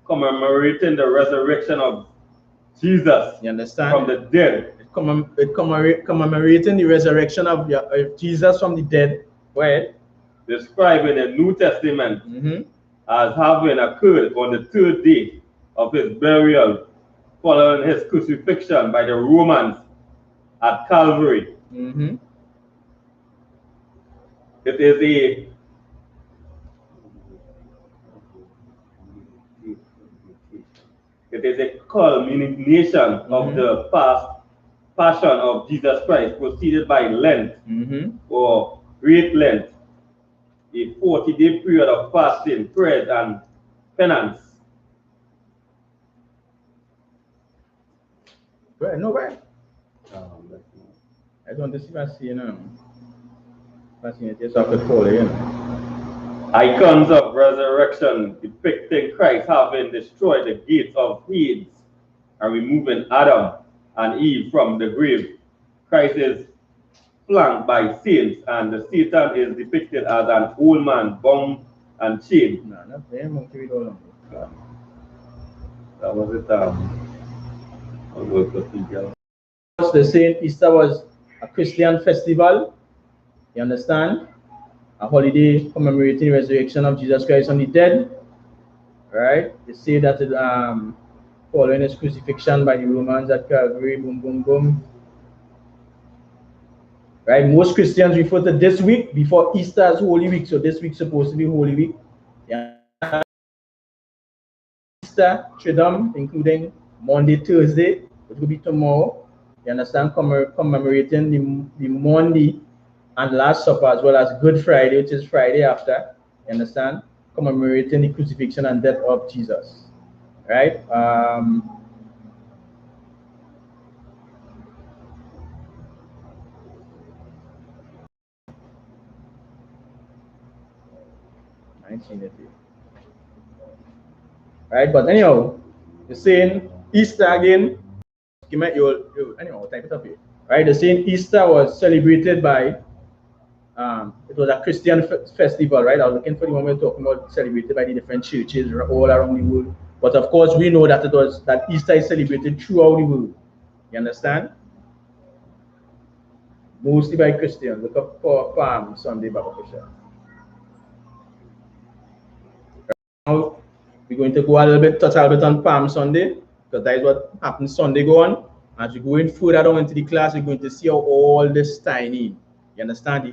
Commemorating the resurrection of Jesus.
You understand?
From the dead.
Commemorating the resurrection of Jesus from the dead. Go ahead.
Described in the New Testament as having occurred on the 3rd day of his burial, following his crucifixion by the Romans at Calvary. It is a culmination of the passion of Jesus Christ, preceded by Lent or Great Lent, a 40-day period of fasting, prayer, and penance.
Right, no way. I don't see what I see now.
Icons of resurrection depicting Christ having destroyed the gates of Hades and removing Adam and Eve from the grave. Christ is flanked by saints, and the Satan is depicted as an old man bound and chained. That was it.
The saying Easter was a Christian festival. You understand? A holiday commemorating the resurrection of Jesus Christ from the dead. Right? They say that it, following his crucifixion by the Romans at Calvary, boom, boom, boom. Right? Most Christians refer to this week before Easter as Holy Week. So this week's supposed to be Holy Week. Yeah. Easter, Triduum, including Monday, Thursday, which will be tomorrow. You understand? Commemorating the Monday and Last Supper, as well as Good Friday, which is Friday after. You understand? Commemorating the crucifixion and death of Jesus. Right? I ain't seen it yet. Right? But anyhow, the saying Easter again. Anyhow, type it up here. Right? The saying Easter was celebrated by it was a Christian festival, right? I was looking for the one we were talking about, celebrated by the different churches all around the world. But of course, we know that that Easter is celebrated throughout the world. You understand? Mostly by Christians. Look up for Palm Sunday, Baba Kusha. Now we're going to go a little bit, touch a little bit on Palm Sunday, because that is what happens Sunday go on. As we go in further down into the class, we're going to see how all this tiny. You understand?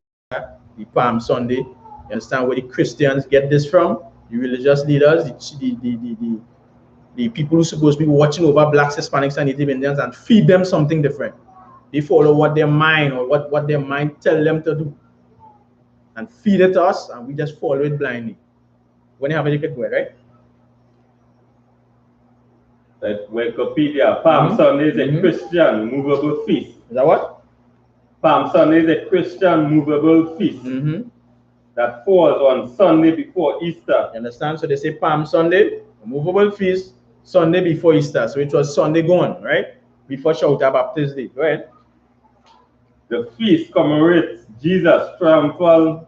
The Palm Sunday. You understand where the Christians get this from? The religious leaders, the people who are supposed to be watching over blacks, Hispanics, and Native Indians and feed them something different. They follow what their mind or what their mind tell them to do and feed it to us, and we just follow it blindly. When you have a look at where, right?
That Wikipedia, Palm Sunday is a Christian movable feast.
Is that what?
Palm Sunday is a Christian movable feast that falls on Sunday before Easter.
You understand? So they say Palm Sunday, a movable feast, Sunday before Easter. So it was Sunday gone, right? Before Shouta Baptist Day. Go ahead.
The feast commemorates Jesus' triumphal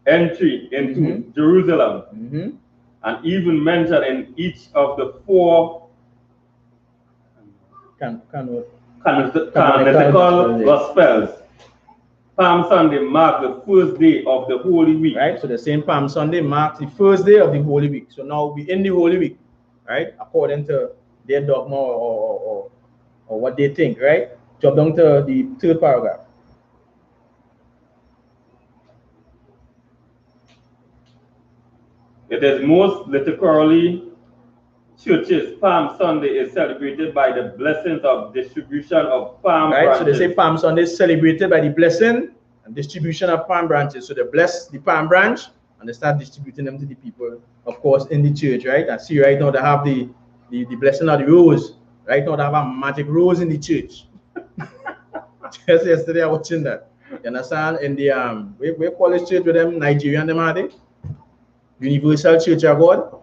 entry into Jerusalem, and even mentioned in each of the four canonical Gospels. Palm Sunday marks the first day of the Holy Week.
Right, so the same Palm Sunday marks the first day of the Holy Week. So now we're in the Holy Week, right? According to their dogma or what they think, right? Jump down to the 3rd paragraph.
It is most liturgically churches. Palm Sunday is celebrated by the blessings of distribution of palm branches.
So they say Palm Sunday is celebrated by the blessing and distribution of palm branches. So they bless the palm branch and they start distributing them to the people, of course, in the church, right? I see right now they have the blessing of the rose. Right now they have a magic rose in the church. Just yesterday I was watching that. You understand? In the we call this church with them Nigerian, them are they? Universal Church of God.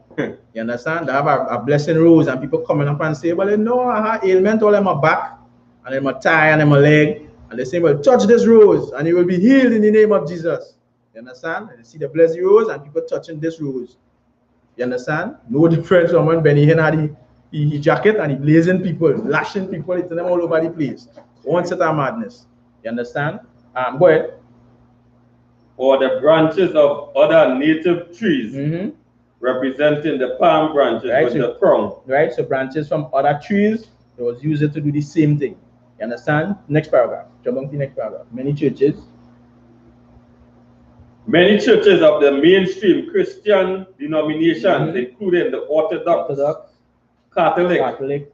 You understand? They have a blessing rose, and people coming up and say, well, you know, I have ailment all in my back, and in my thigh, and in my leg, And they say, well, touch this rose and you will be healed in the name of Jesus. You understand? And you see the blessed rose and people touching this rose. You understand? No difference from when Benny Hinn had his jacket and he blazing people, lashing people, hitting them all over the place. One set of madness. You understand? Go ahead.
Or the branches of other native trees, representing the palm branches with the crown.
Right? So branches from other trees, it was used to do the same thing. You understand? Next paragraph. Jump on to the next paragraph. Many churches
of the mainstream Christian denominations, including the Orthodox, Catholic,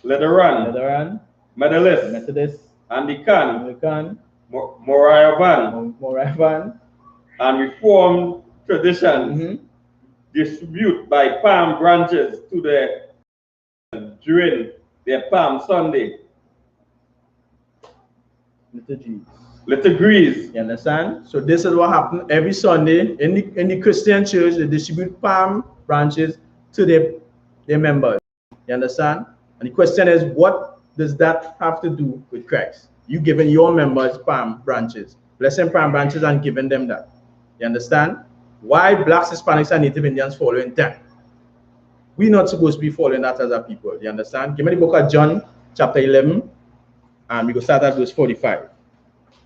Lutheran, Methodist, Anglican, Moravian, and Reformed traditions distribute by palm branches to the during their Palm Sunday liturgies.
You understand? So this is what happens every Sunday in the Christian church. They distribute palm branches to their members. You understand? And the question is, what does that have to do with Christ? You giving your members palm branches, blessing palm branches and giving them that. You understand? Why blacks, Hispanics, and Native Indians following that? We're not supposed to be following that as a people. You understand? Give me the book of John, chapter 11, and we go start at verse 45.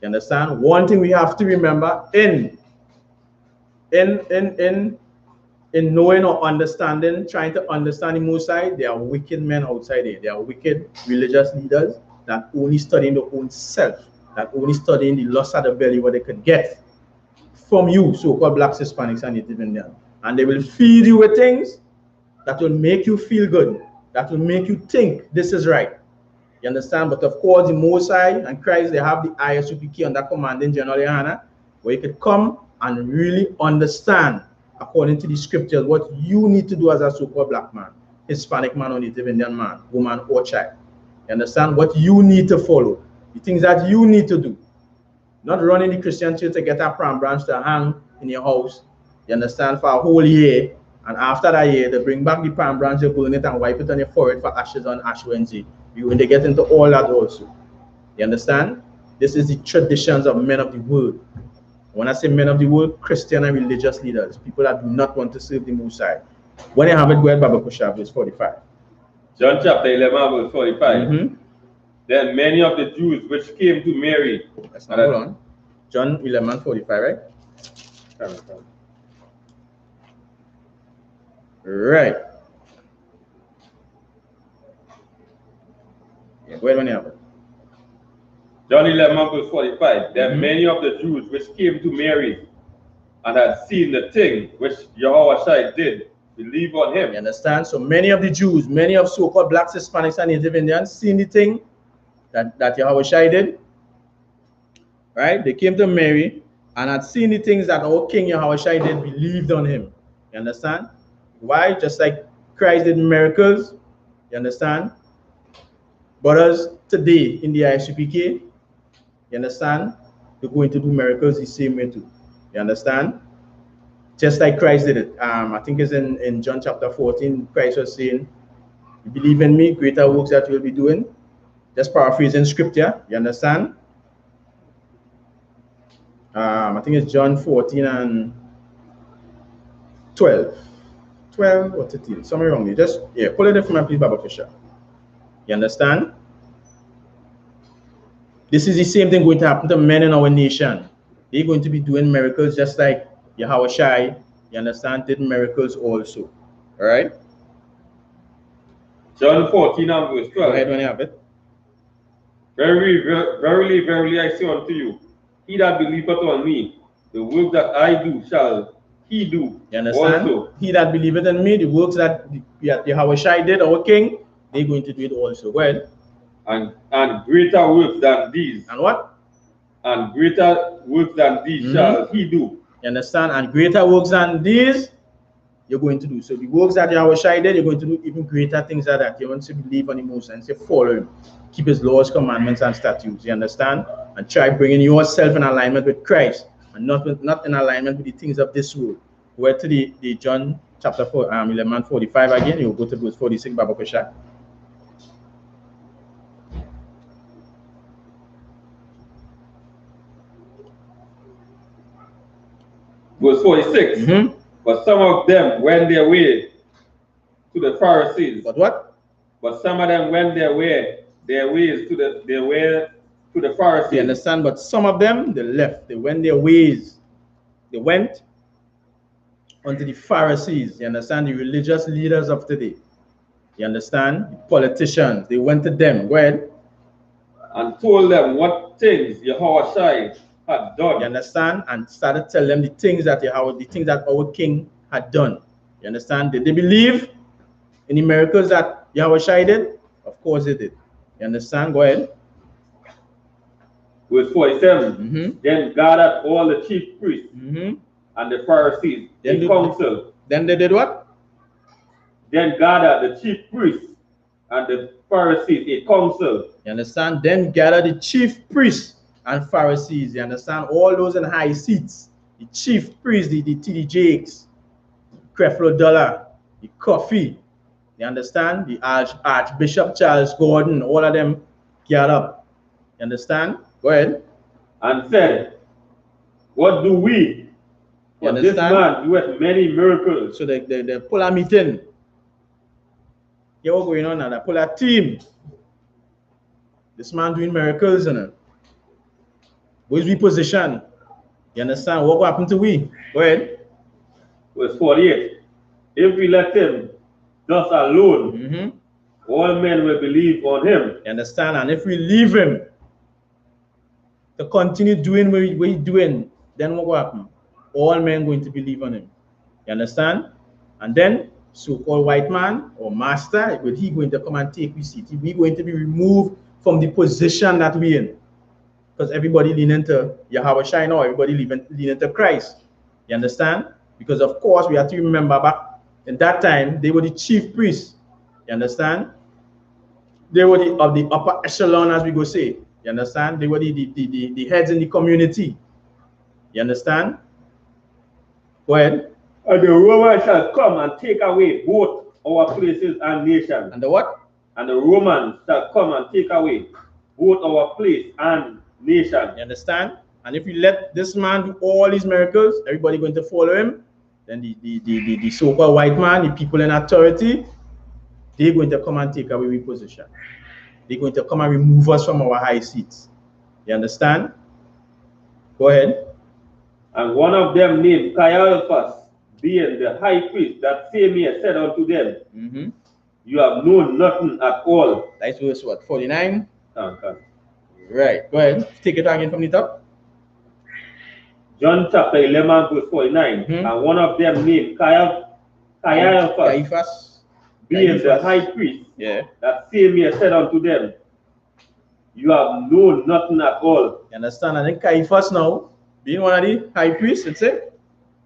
You understand? One thing we have to remember in knowing or understanding, trying to understand the Most High, there are wicked men outside there. There are wicked religious leaders that only studying their own self, that only studying the lust of the belly, what they could get from you, so-called blacks, Hispanics, and Native Indians. And they will feed you with things that will make you feel good, that will make you think this is right. You understand? But of course, the Most High and Christ, they have the I.S.U.P.K under commanding Gen.YAHANNA, where you could come and really understand, according to the scriptures, what you need to do as a so-called black man, Hispanic man, or Native Indian man, woman, or child. You understand? What you need to follow, the things that you need to do. Not running the Christian church to get a palm branch to hang in your house, you understand, for a whole year, and after that year, they bring back the palm branch, they burn it and wipe it on your forehead for ashes on Ash Wednesday. When they get into all that also. You understand? This is the traditions of men of the world. When I say men of the world, Christian and religious leaders, people that do not want to serve the Most High. When you have it, go ahead, Baba Kusha, verse 45.
John chapter 11, verse 45. Then many of the Jews which came to Mary.
Let's not hold on. John 11, 45, right? Right. Yeah, go ahead when you have it.
John 11, verse 45. Then many of the Jews which came to Mary and had seen the thing which Yahushua did believe on him.
You understand? So many of the Jews, many of so-called blacks, Hispanics, and Native Indians seen the thing that Yahushua did. Right? They came to Mary and had seen the things that our King Yahushua did, believed on him. You understand? Why? Just like Christ did miracles. You understand? Brothers today in the I.S.U.P.K, you understand? They're going to do miracles the same way too. You understand? Just like Christ did it. I think it's in John chapter 14, Christ was saying, you believe in me, greater works that you'll be doing. Just paraphrasing scripture, you understand? I think it's John 14 and 12. 12 or 13, somewhere wrong. Just, pull it in from my please, Baba Fisher. You understand? This is the same thing going to happen to men in our nation. They're going to be doing miracles just like Yahushua, you understand, did miracles also. All right?
John 14 and verse 12.
Go ahead when you have it.
Verily, verily, I say unto you, he that believeth on me, the work that I do shall he do.
You understand?
Also.
He that believeth in me, the works that Yahushua did, our King, they're going to do it also. Go ahead.
And greater works than these.
And what?
And greater works than these shall he do.
You understand? And greater works than these, you're going to do. So the works that Yahushua did, you're going to do even greater things than that. You want to believe on the Most High and say, follow him. Keep his laws, commandments, and statutes. You understand? And try bringing yourself in alignment with Christ and not in alignment with the things of this world. Go to the John chapter 11, 45 again. You'll go to verse 46, Baba Kusha.
Verse 46. But some of them went their way to the Pharisees.
But what?
But some of them went their ways to the Pharisees.
You understand? But some of them, they left. They went their ways. They went unto the Pharisees. You understand? The religious leaders of today. You understand? The politicians. They went to them. Go ahead.
And told them what things Yahushua had done.
You understand? And started telling them the things that our king had done. You understand? Did they believe in the miracles that Yahushua did? Of course they did. You understand? Go ahead.
Verse 47. Then gathered all the chief priests and the Pharisees in council.
Then they did what?
Then gathered the chief priests and the Pharisees in council.
You understand? Then gathered the chief priests and Pharisees. You understand? All those in high seats. The chief priests, the TDJs, Creflo Dollar, the Coffee. You understand? The Archbishop Charles Gordon, all of them gathered up. You understand? Go ahead.
And said, what do we? For this man doeth many miracles.
So they pull a meeting. Yeah, what's going on now? They pull a team. This man doing miracles, you know. Where's we position? You understand? What will happen to we? Go ahead.
Verse 48. If we let him thus alone, all men will believe on him.
You understand? And if we leave him to continue doing what he's doing, then what will happen? All men going to believe on him. You understand? And then so-called white man or master, but he going to come and take his seat. We going to be removed from the position that we're in. Because everybody leaning to Yahushua now, everybody leaning to Christ. You understand? Because of course we have to remember back in that time they were the chief priests. You understand? They were of the upper echelon, as we go say. You understand? They were the heads in the community. You understand? Go ahead.
And the Romans shall come and take away both our places and nations.
And the what?
And the Romans shall come and take away both our place and nation.
You understand? And if you let this man do all these miracles, everybody going to follow him. Then the so-called white man, the people in authority, they're going to come and take away our position. They're going to come and remove us from our high seats. You understand? Go ahead.
And one of them named Caiaphas, being the high priest, that same year said unto them, you have known nothing at all.
That's verse what? 49?
Okay.
Right. Go ahead. Take it again from the top.
John chapter 11, verse 49. And one of them named Caiaphas, being the high priest, that same year said unto them, you have known nothing at all.
You understand? And then Caiaphas now, being one of the high priests, let's say.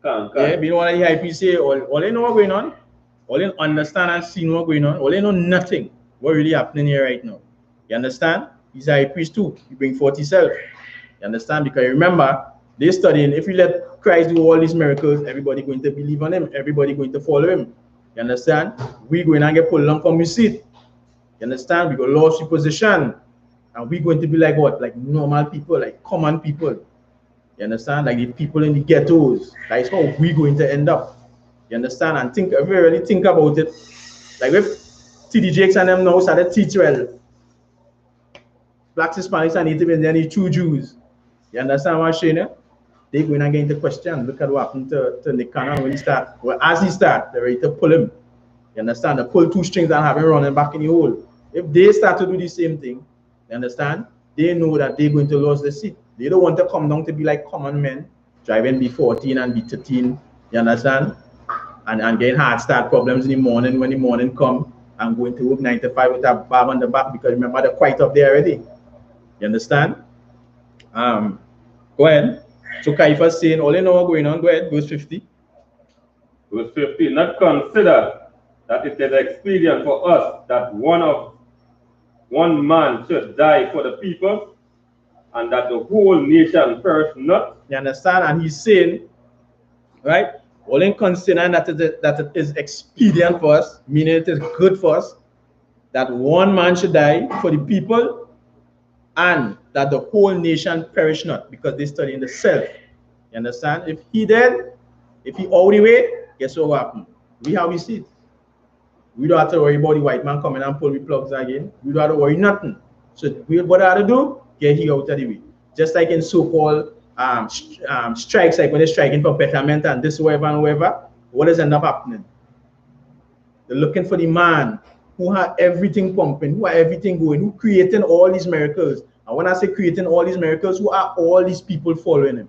Yeah, being one of the high priests, say, all they know what's going on, all they understand and see what's going on, all they know nothing what really happening here right now. You understand? He's a high priest too. He bring forth himself. You understand? Because remember, they studying, if you let Christ do all these miracles, everybody going to believe on him, everybody going to follow him. You understand? We going to get pulled along from we seat. You understand? We go lost your position. And we're going to be like what? Like normal people, like common people. You understand? Like the people in the ghettos. That's how we're going to end up. You understand? And think, if you really think about it, like if TDJs and them now started teach well, Blacks, Hispanics, and Native Indians, the true Jews. You understand what I'm saying? They're going to get into question. Look at what happened to Nick Cannon when he started. Well, as he started, they're ready to pull him. You understand? They pull two strings and have him running back in the hole. If they start to do the same thing, you understand? They know that they're going to lose the seat. They don't want to come down to be like common men, driving B14 and B13, you understand? And getting heart start problems in the morning when the morning come and going to work 9 to 5 with a bag on the back because remember they're quite up there already. You understand? Go ahead. So Caiaphas saying, all you know what's going on, go ahead, verse 50.
Verse 50, not consider that it is expedient for us that one man should die for the people, and that the whole nation perish not.
You understand? And he's saying, right, all in considering that it is expedient for us, meaning it is good for us, that one man should die for the people, and that the whole nation perish not, because they study in the self. You understand? If he dead, If he all the way, guess what happened? We see it. We don't have to worry about the white man coming and pull the plugs again. We don't have to worry nothing. So what I have to do? Get he out of the way. Just like in so-called strikes, like when they're striking for betterment and this, whatever and whatever, what does end up happening? They're looking for the man who had everything pumping, who had everything going, who creating all these miracles. And when I say creating all these miracles, who are all these people following him?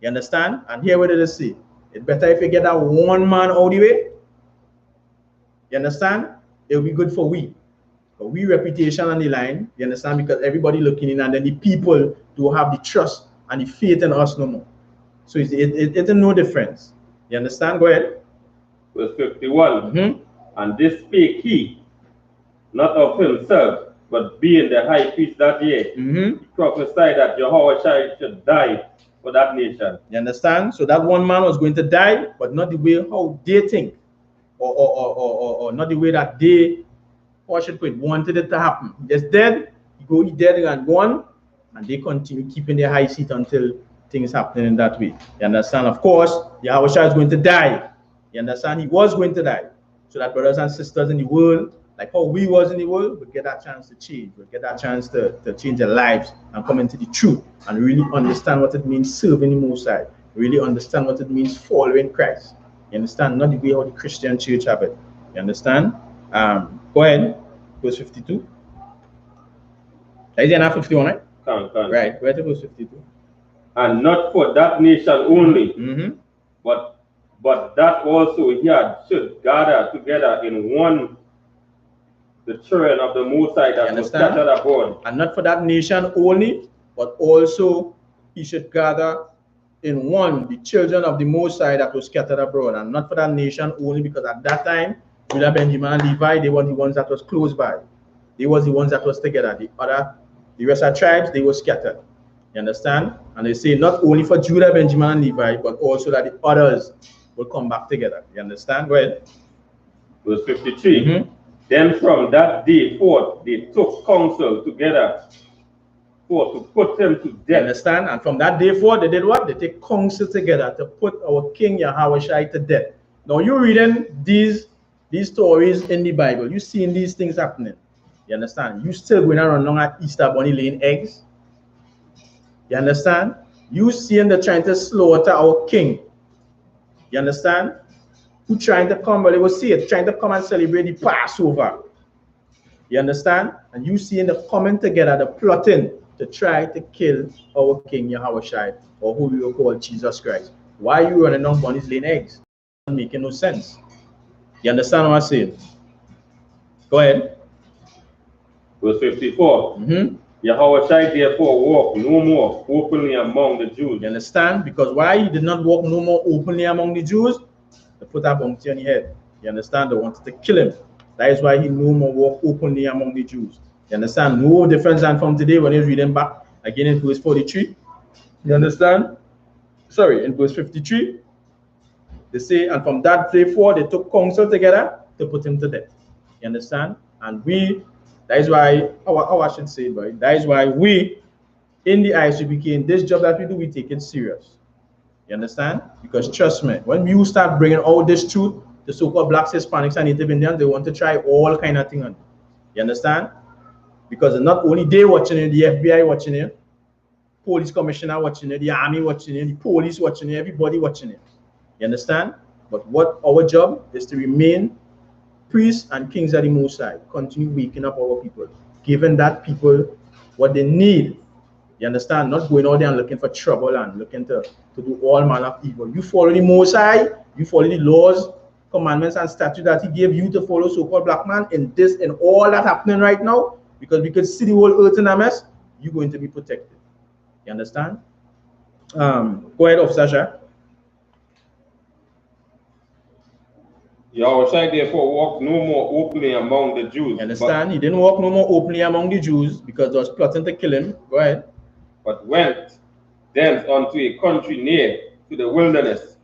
You understand? And here what did it say? It's better if you get that one man out the way. You understand? It'll be good for we. For we reputation on the line, you understand? Because everybody looking in and then the people do have the trust and the faith in us no more. So it's no difference. You understand? Go ahead.
Verse 51. And this spake he, not of himself, but being the high priest that year, he prophesied that Jehovah should die for that nation.
You understand? So that one man was going to die, but not the way how they think, or not the way that they, or I should put, wanted it to happen. He just dead, he dead and gone, and they continue keeping their high seat until things happen in that way. You understand? Of course, Yahweh is going to die. You understand? He was going to die. So that brothers and sisters in the world, like how we was in the world, would get that chance to change, would get that chance to change their lives and come into the truth and really understand what it means serving the Most High, really understand what it means following Christ. You understand? Not the way how the Christian church have it. You understand? Go ahead, verse 52. Is it not 51, right?
Can.
Right, go ahead to verse 52.
And not for that nation only, but that also he should gather together in one the children of the Most High that was scattered abroad.
And not for that nation only, but also he should gather in one the children of the Most High that was scattered abroad. And not for that nation only, because at that time, Judah, Benjamin, and Levi, they were the ones that was close by. They was the ones that was together. The rest of the tribes, they were scattered. You understand? And they say not only for Judah, Benjamin, and Levi, but also that the others will come back together. You understand? Go ahead.
Verse 53. Then from that day forth, they took counsel together for to put him to death.
You understand? And from that day forth, they did what? They take counsel together to put our King Yahweh to death. Now you're reading these stories in the Bible. You're seeing these things happening. You understand? You still going around long at Easter Bunny laying eggs. You understand? You seeing them trying to slaughter our King. You understand? Who trying to come, but they will see it, trying to come and celebrate the Passover. You understand? And you seeing the coming together, the plotting to try to kill our King Yahweh, or who we will call Jesus Christ. Why are you running on bunnies laying eggs? It's making no sense. You understand what I'm saying? Go ahead.
Verse 54. Yahweh therefore walk no more openly among the Jews.
You understand? Because why he did not walk no more openly among the Jews? They put a bounty on his head. You understand? They wanted to kill him. That is why he no more walk openly among the Jews. You understand? No difference than from today when he's reading back again in verse 43. You understand? Sorry, in verse 53, they say, and from that day forward, they took counsel together to put him to death. You understand? And that is why, how I should say it, boy, that is why we, in the I.S.U.P.K, in this job that we do, we take it serious. You understand? Because trust me, when you start bringing all this truth, the so-called blacks, Hispanics, and Native Indians, they want to try all kind of things on you. You understand? Because not only they watching you, the FBI watching you, police commissioner watching you, the army watching you, the police watching you, everybody watching you. You understand? But what our job is to remain priests and kings of the Most High, continue waking up our people, giving that people what they need. You understand? Not going out there and looking for trouble and looking to do all manner of evil. You follow the Most High, you follow the laws, commandments, and statutes that he gave you to follow, so-called black man, in this and all that happening right now, because we could see the whole earth in a mess, you're going to be protected. You understand? Go ahead, Officer Shah.
Yahweh therefore walked no more openly among the Jews.
You understand? He didn't walk no more openly among the Jews because they was plotting to kill him. Go ahead.
But went thence unto a country near to the wilderness,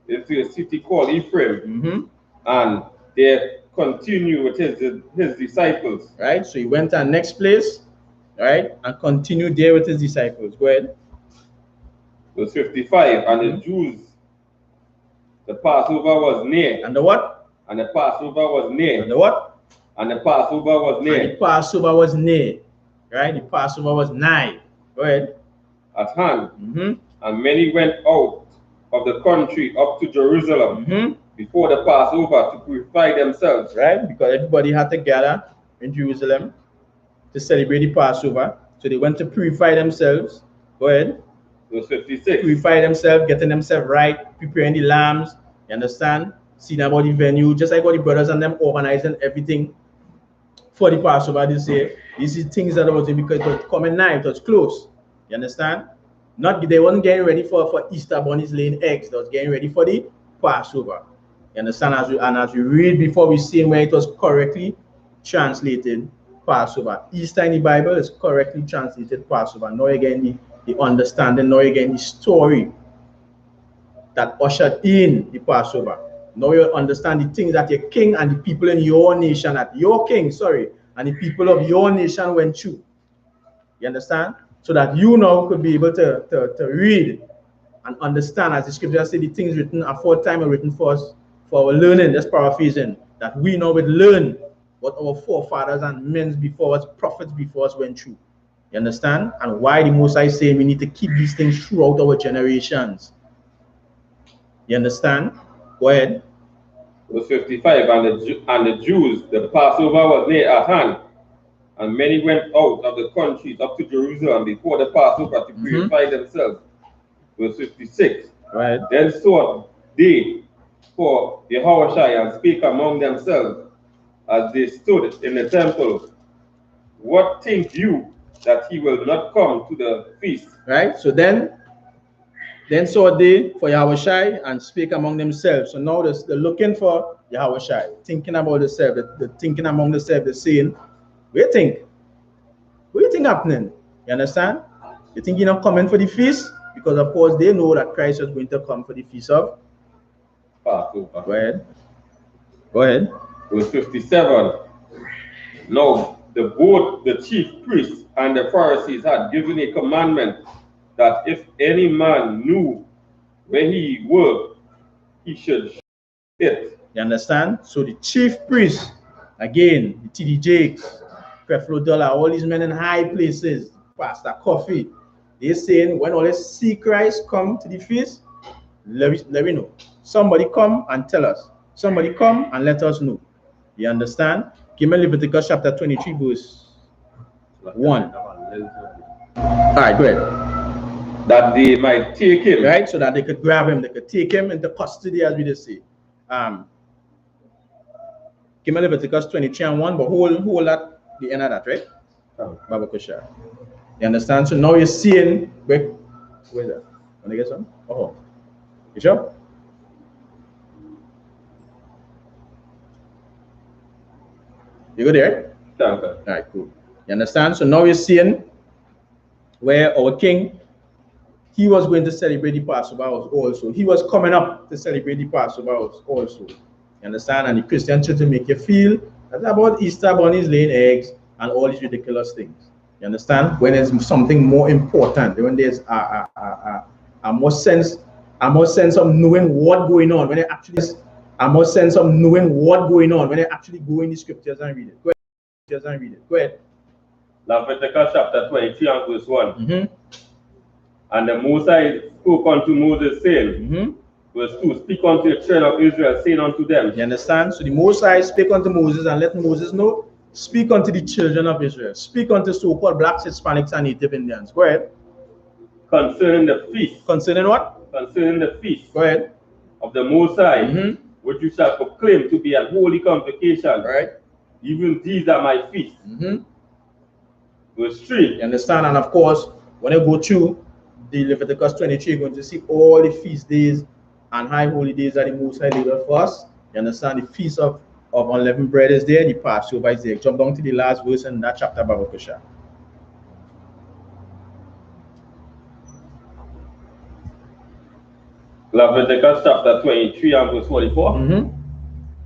into a city called Ephraim, and there continued with his disciples.
Right? So he went to the next place, right, and continued there with his disciples. Go ahead.
Verse 55, and the Jews The Passover was near.
And the what?
And the Passover was near.
And the what?
And the Passover was near.
And the Passover was near. Right? The Passover was nigh. Go ahead.
At hand. And many went out of the country up to Jerusalem before the Passover to purify themselves.
Right? Because everybody had to gather in Jerusalem to celebrate the Passover. So they went to purify themselves. Go ahead.
Verse 56.
Purify themselves, getting themselves right, preparing the lambs. You understand? Seeing about the venue, just like what the brothers and them organizing everything for the Passover this year. These are things that was because it was coming nigh, it was close. You understand? Not they wasn't getting ready for Easter bunnies laying eggs. They was getting ready for the Passover. You understand? As we read before, we see where it was correctly translated Passover. Easter in the Bible is correctly translated Passover. Now again the understanding, now again the story that ushered in the Passover. Now you understand the things that your king and the people in your nation, that your king, and the people of your nation went through. You understand? So that you now could be able to read and understand, as the scripture says, the things written aforetime are written for us, for our learning. That's paraphrasing. That we now would learn what our forefathers and men before us, prophets before us went through. You understand? And why the Most High say we need to keep these things throughout our generations. You understand? Go ahead.
Verse 55. And the Jews, the Passover was near at hand, and many went out of the countries up to Jerusalem before the Passover to purify themselves. Verse 56.
Right.
Then sought they for Yahushua and spake among themselves as they stood in the temple, what think you that he will not come to the feast? Right.
So then sought they for Yahushua and spake among themselves. So now they're looking for Yahushua, thinking about themselves, they're thinking among themselves, they're saying, what do you think? What do you think happening? You understand? You think you're not coming for the feast? Because of course they know that Christ is going to come for the feast of
Passover.
Go ahead. Go ahead.
Verse 57. Now both the chief priests and the Pharisees had given a commandment that if any man knew where he worked, he should it.
You understand? So the chief priests, again, the TDJs, Creflo Dollar, all these men in high places, Pastor Coffee, they're saying when all they see Christ come to the feast, let me know. Somebody come and tell us. Somebody come and let us know. You understand? Give me Leviticus chapter 23, verse 1. All right, go ahead.
That they might take him.
Right? So that they could grab him, they could take him into custody, as we just say. Give me Leviticus 23 and 1, but hold that the end of that, right? Baba Kusha. You understand? So now you're seeing where's that? Want to get some? Oh, you sure? You go there?
Okay.
All right, cool. You understand? So now you're seeing where our king, he was going to celebrate the Passover also. He was coming up to celebrate the Passover also. You understand? And the Christian church to make you feel that's about Easter bunnies laying eggs and all these ridiculous things. You understand? When there's something more important, when there's a more sense of knowing what's going on, when it actually is a more sense of knowing what's going on, when they actually go in the scriptures and read it. Go ahead. Go ahead.
Leviticus chapter 23 and verse 1. And the Most High spoke unto Moses, saying, verse 2, speak unto the children of Israel, saying unto them.
You understand? So the Most High spake unto Moses and let Moses know, speak unto the children of Israel. Speak unto so-called blacks, Hispanics, and Native Indians. Go ahead.
Concerning the feast.
Concerning what?
Concerning the feast.
Go ahead.
Of the Most High, which you shall proclaim to be a holy convocation.
Right.
Even these are my feasts. Verse 3.
You understand? And of course, when I go through the Leviticus 23, you're going to see all the feast days and high holy days that the Most High laid out for us. You understand? The feast of unleavened bread is there, the Passover is there. Jump down to the last verse in that chapter, Baba Kusha.
Leviticus chapter 23 and verse 44.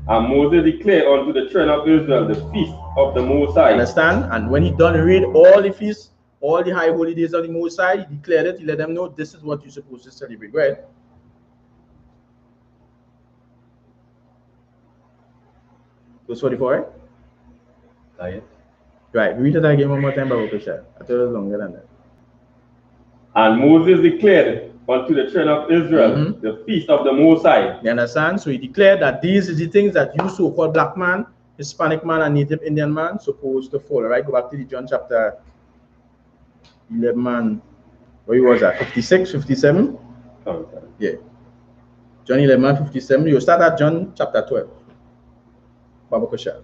And Moses declared unto the children of Israel the feast of the Most High.
Understand? And when he done read all the feasts, all the high holy days of the Most High, he declared it. He let them know this is what you're supposed to celebrate. Go ahead. Verse 44,
Right.
right? Read it again one more time, Bible Bishop. I thought it was longer than that.
And Moses declared unto the children of Israel the feast of the Most High.
You understand? So he declared that these are the things that you so-called black man, Hispanic man, and Native Indian man supposed to follow. Right? Go back to the John chapter 11, man. Where was that? 56, 57? Yeah. John 11, 57. You start at John chapter 12. Baba Kusha.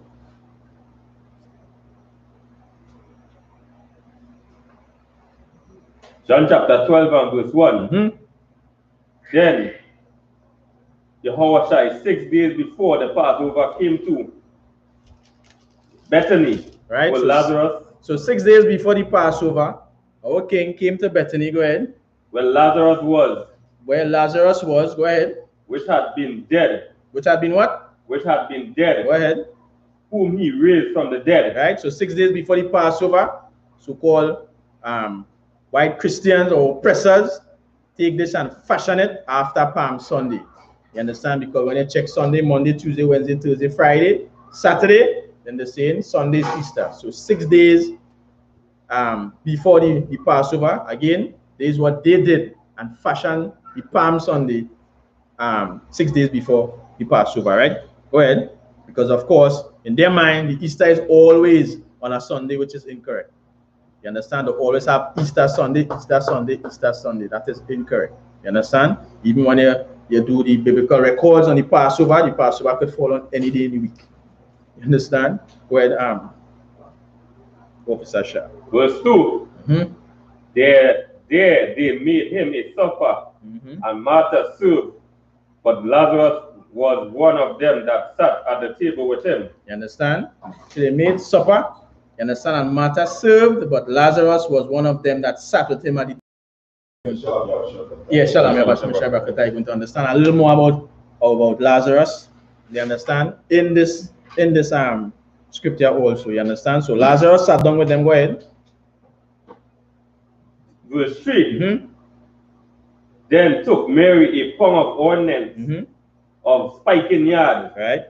John chapter 12 and verse 1. Then Yahushua 6 days before the Passover came to Bethany,
right?
with
So,
Lazarus.
So 6 days before the Passover, our king came to Bethany. Go ahead.
Where Lazarus was.
Where Lazarus was. Go ahead.
Which had been dead.
Which had been what?
Which had been dead.
Go ahead.
Whom he raised from the dead.
Right. So 6 days before the Passover, so-called white Christians or oppressors take this and fashion it after Palm Sunday. You understand? Because when you check Sunday, Monday, Tuesday, Wednesday, Thursday, Friday, Saturday, then they're saying Sunday is Easter. So 6 days before the Passover, again, this is what they did and fashioned the Palm Sunday 6 days before the Passover, right? Go ahead. Because of course, in their mind, the Easter is always on a Sunday, which is incorrect. You understand? They always have Easter Sunday, Easter Sunday, Easter Sunday. That is incorrect. You understand? Even when you do the biblical records on the Passover could fall on any day in the week. You understand? Go ahead, Officer Shah.
Verse 2. There they made him a supper, and Martha served, but Lazarus was one of them that sat at the table with him.
You understand? So they made supper. You understand? And Martha served, but Lazarus was one of them that sat with him at the table. Yeah, Shalom. You're going to understand a little more about Lazarus. You understand? In this scripture also. You understand? So Lazarus sat down with them. Go ahead.
Verse 3. Then took Mary a pound of ointment of spikenard, yard,
right,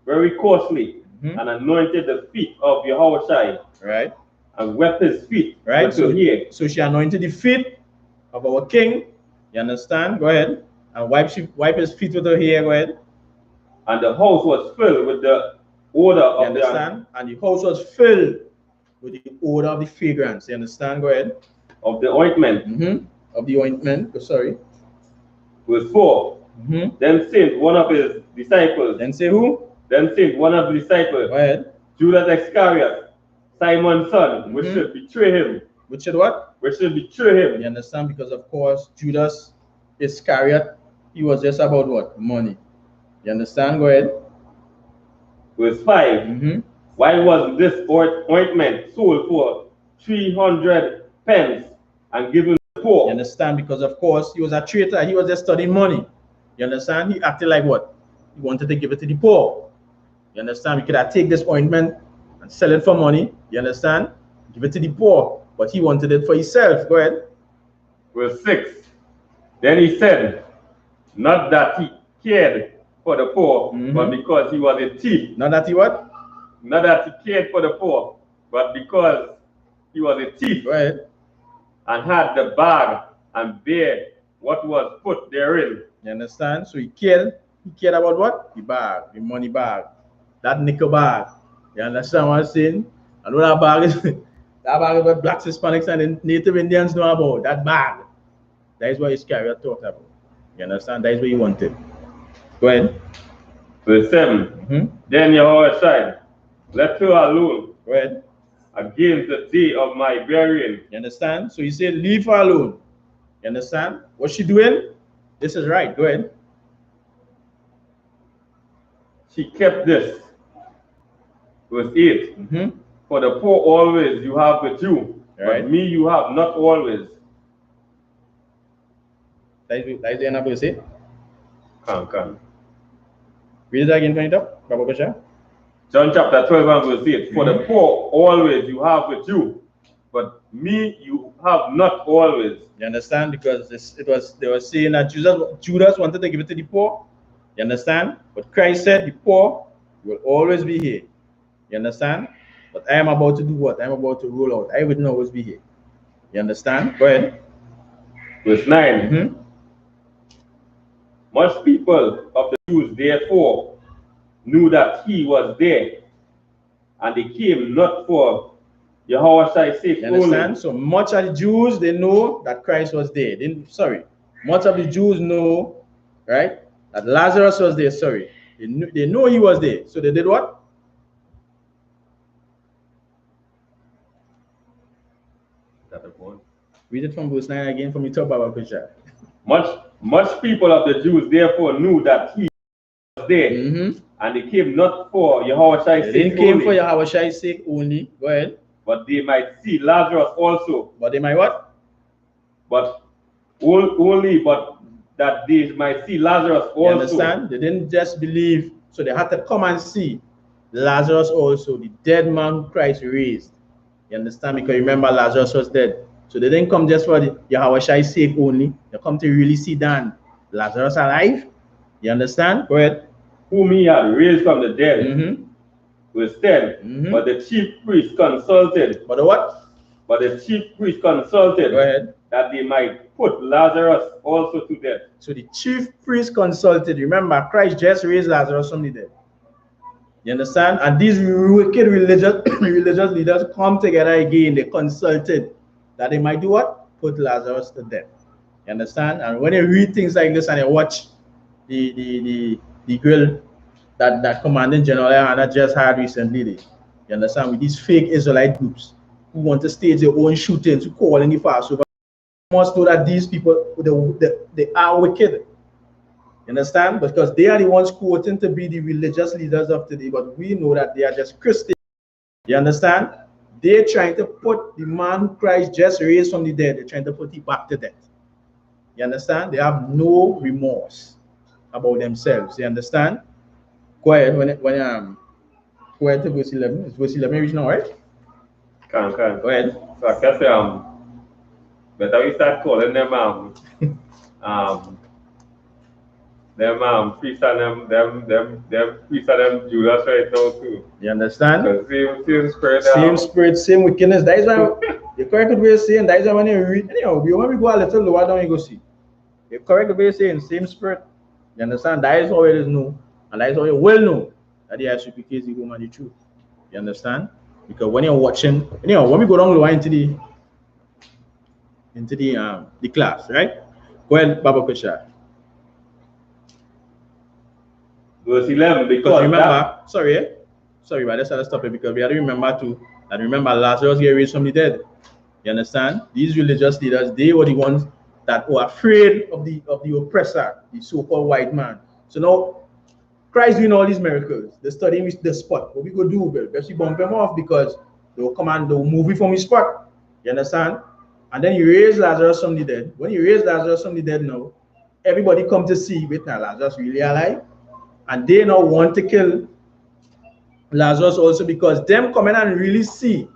very costly, and anointed the feet of Yahushua,
right,
and wept his feet,
right. So she anointed the feet of our king. You understand? Go ahead. And wipe his feet with her hair. Go ahead.
And the house was filled with the odor of
and the house was filled with the odor of the fragrance. You understand? Go ahead.
Of the ointment.
Of the ointment. Sorry.
Verse 4. Then sent one of his disciples.
Then say who?
Then sent one of the disciples.
Go ahead.
Judas Iscariot, Simon's son, which should betray him.
Which should what?
Which should betray him.
You understand? Because of course Judas Iscariot, he was just about what? Money. You understand? Go ahead.
Verse 5. Why was this ointment sold for 300 pence and given to the poor?
You understand? Because of course he was a traitor. He was just studying money. You understand? He acted like what? He wanted to give it to the poor. You understand? We could have take this ointment and sell it for money. You understand? Give it to the poor. But he wanted it for himself. Go ahead.
Verse 6. Then he said, not that he cared for the poor, but because he was a thief.
Not that he what?
Not that he cared for the poor, but because he was a thief.
Go ahead.
And had the bag and bare what was put therein.
You understand? So he cared about what? The bag, the money bag, that nickel bag. You understand what I'm saying? And what that bag is, that bag is what blacks, Hispanics, and Native Indians know about. That bag. That is what Iscariot talked about. You understand? That is what he wanted. Go ahead.
Verse 7. Then Yahweh said, let her alone.
Go ahead.
Against the day of my burying.
You understand? So he said, leave her alone. You understand? What's she doing? This is right. Go ahead.
She kept this. Verse 8. For the poor always you have with you, but me you have not always.
That is the end of verse 8.
Can.
Read it again, turn it up.
John chapter 12 and verse 8. For the poor always you have with you, but me you have not always.
You understand? Because they were saying that Judas wanted to give it to the poor. You understand? But Christ said the poor You will always be here. You understand? But I am about to do what? I am about to roll out. I will always be here. You understand? Go ahead.
Verse 9.
Mm-hmm.
Much people of the Jews therefore knew that he was there, and they came not for Yahweh's sake
You understand?
only.
So much of the Jews, they know that Christ was there. Much of the Jews know, right, that Lazarus was there. Sorry. They know he was there. So they did what? Read it from verse 9 again for me to Baba Kusha.
Much people of the Jews therefore knew that he was there, and they came not for Yahweh's sake only.
They didn't came for Yahweh's sake only. Go ahead.
But they might see Lazarus also.
But they might what?
But that they might see Lazarus also.
You understand? They didn't just believe, so they had to come and see Lazarus also, the dead man who Christ raised. You understand? Because remember, Lazarus was dead. So they didn't come just for the Yahweh's sake only. They come to really see Dan, Lazarus alive. You understand? Go ahead.
Whom he had raised from the dead. Verse 10. But the chief priest consulted.
But the what?
But the chief priest consulted.
Go ahead.
That they might put Lazarus also to death.
So the chief priest consulted. Remember, Christ just raised Lazarus from the dead. You understand? And these wicked religious leaders come together again. They consulted that they might do what? Put Lazarus to death. You understand? And when you read things like this and you watch the girl that Commanding General I.S.U.P.K just had recently, you understand? With these fake Israelite groups who want to stage their own shootings, who call in the Passover, you must know that these people, they are wicked. You understand? Because they are the ones quoting to be the religious leaders of today, but we know that they are just Christians. You understand? They're trying to put the man who Christ just raised from the dead, they're trying to put him back to death. You understand? They have no remorse about themselves. You understand? Go ahead. Go ahead to verse 11. Is verse 11 reaching now, right?
Can.
Go ahead.
So I guess better we start calling them priests and them priests and them Judas right now too.
You understand?
Same spirit.
Same spirit, same wickedness. That is why the correct way of saying that is why when you read, anyhow, when we go a little lower down, you go see. The correct way of saying same spirit. You understand? That is how it is known. And that is how you will know that the I.S.U.P.K is the home and the truth. You understand? Because when you're watching, anyhow, when we go down lower into the class, right? Go ahead, Baba Kusha.
Verse 11, because
remember, sorry, but let's stop it because we have to remember that Lazarus get raised from the dead. You understand? These religious leaders, they were the ones that were afraid of the oppressor, the so-called white man. So now Christ doing all these miracles. They're studying the spot. What we go do, well, we bump him off because they will come and they will move it from his spot. You understand? And then you raise Lazarus from the dead. When you raise Lazarus from the dead now, everybody come to see, wait now, Lazarus really alive? And they now want to kill Lazarus also because them come in and really see,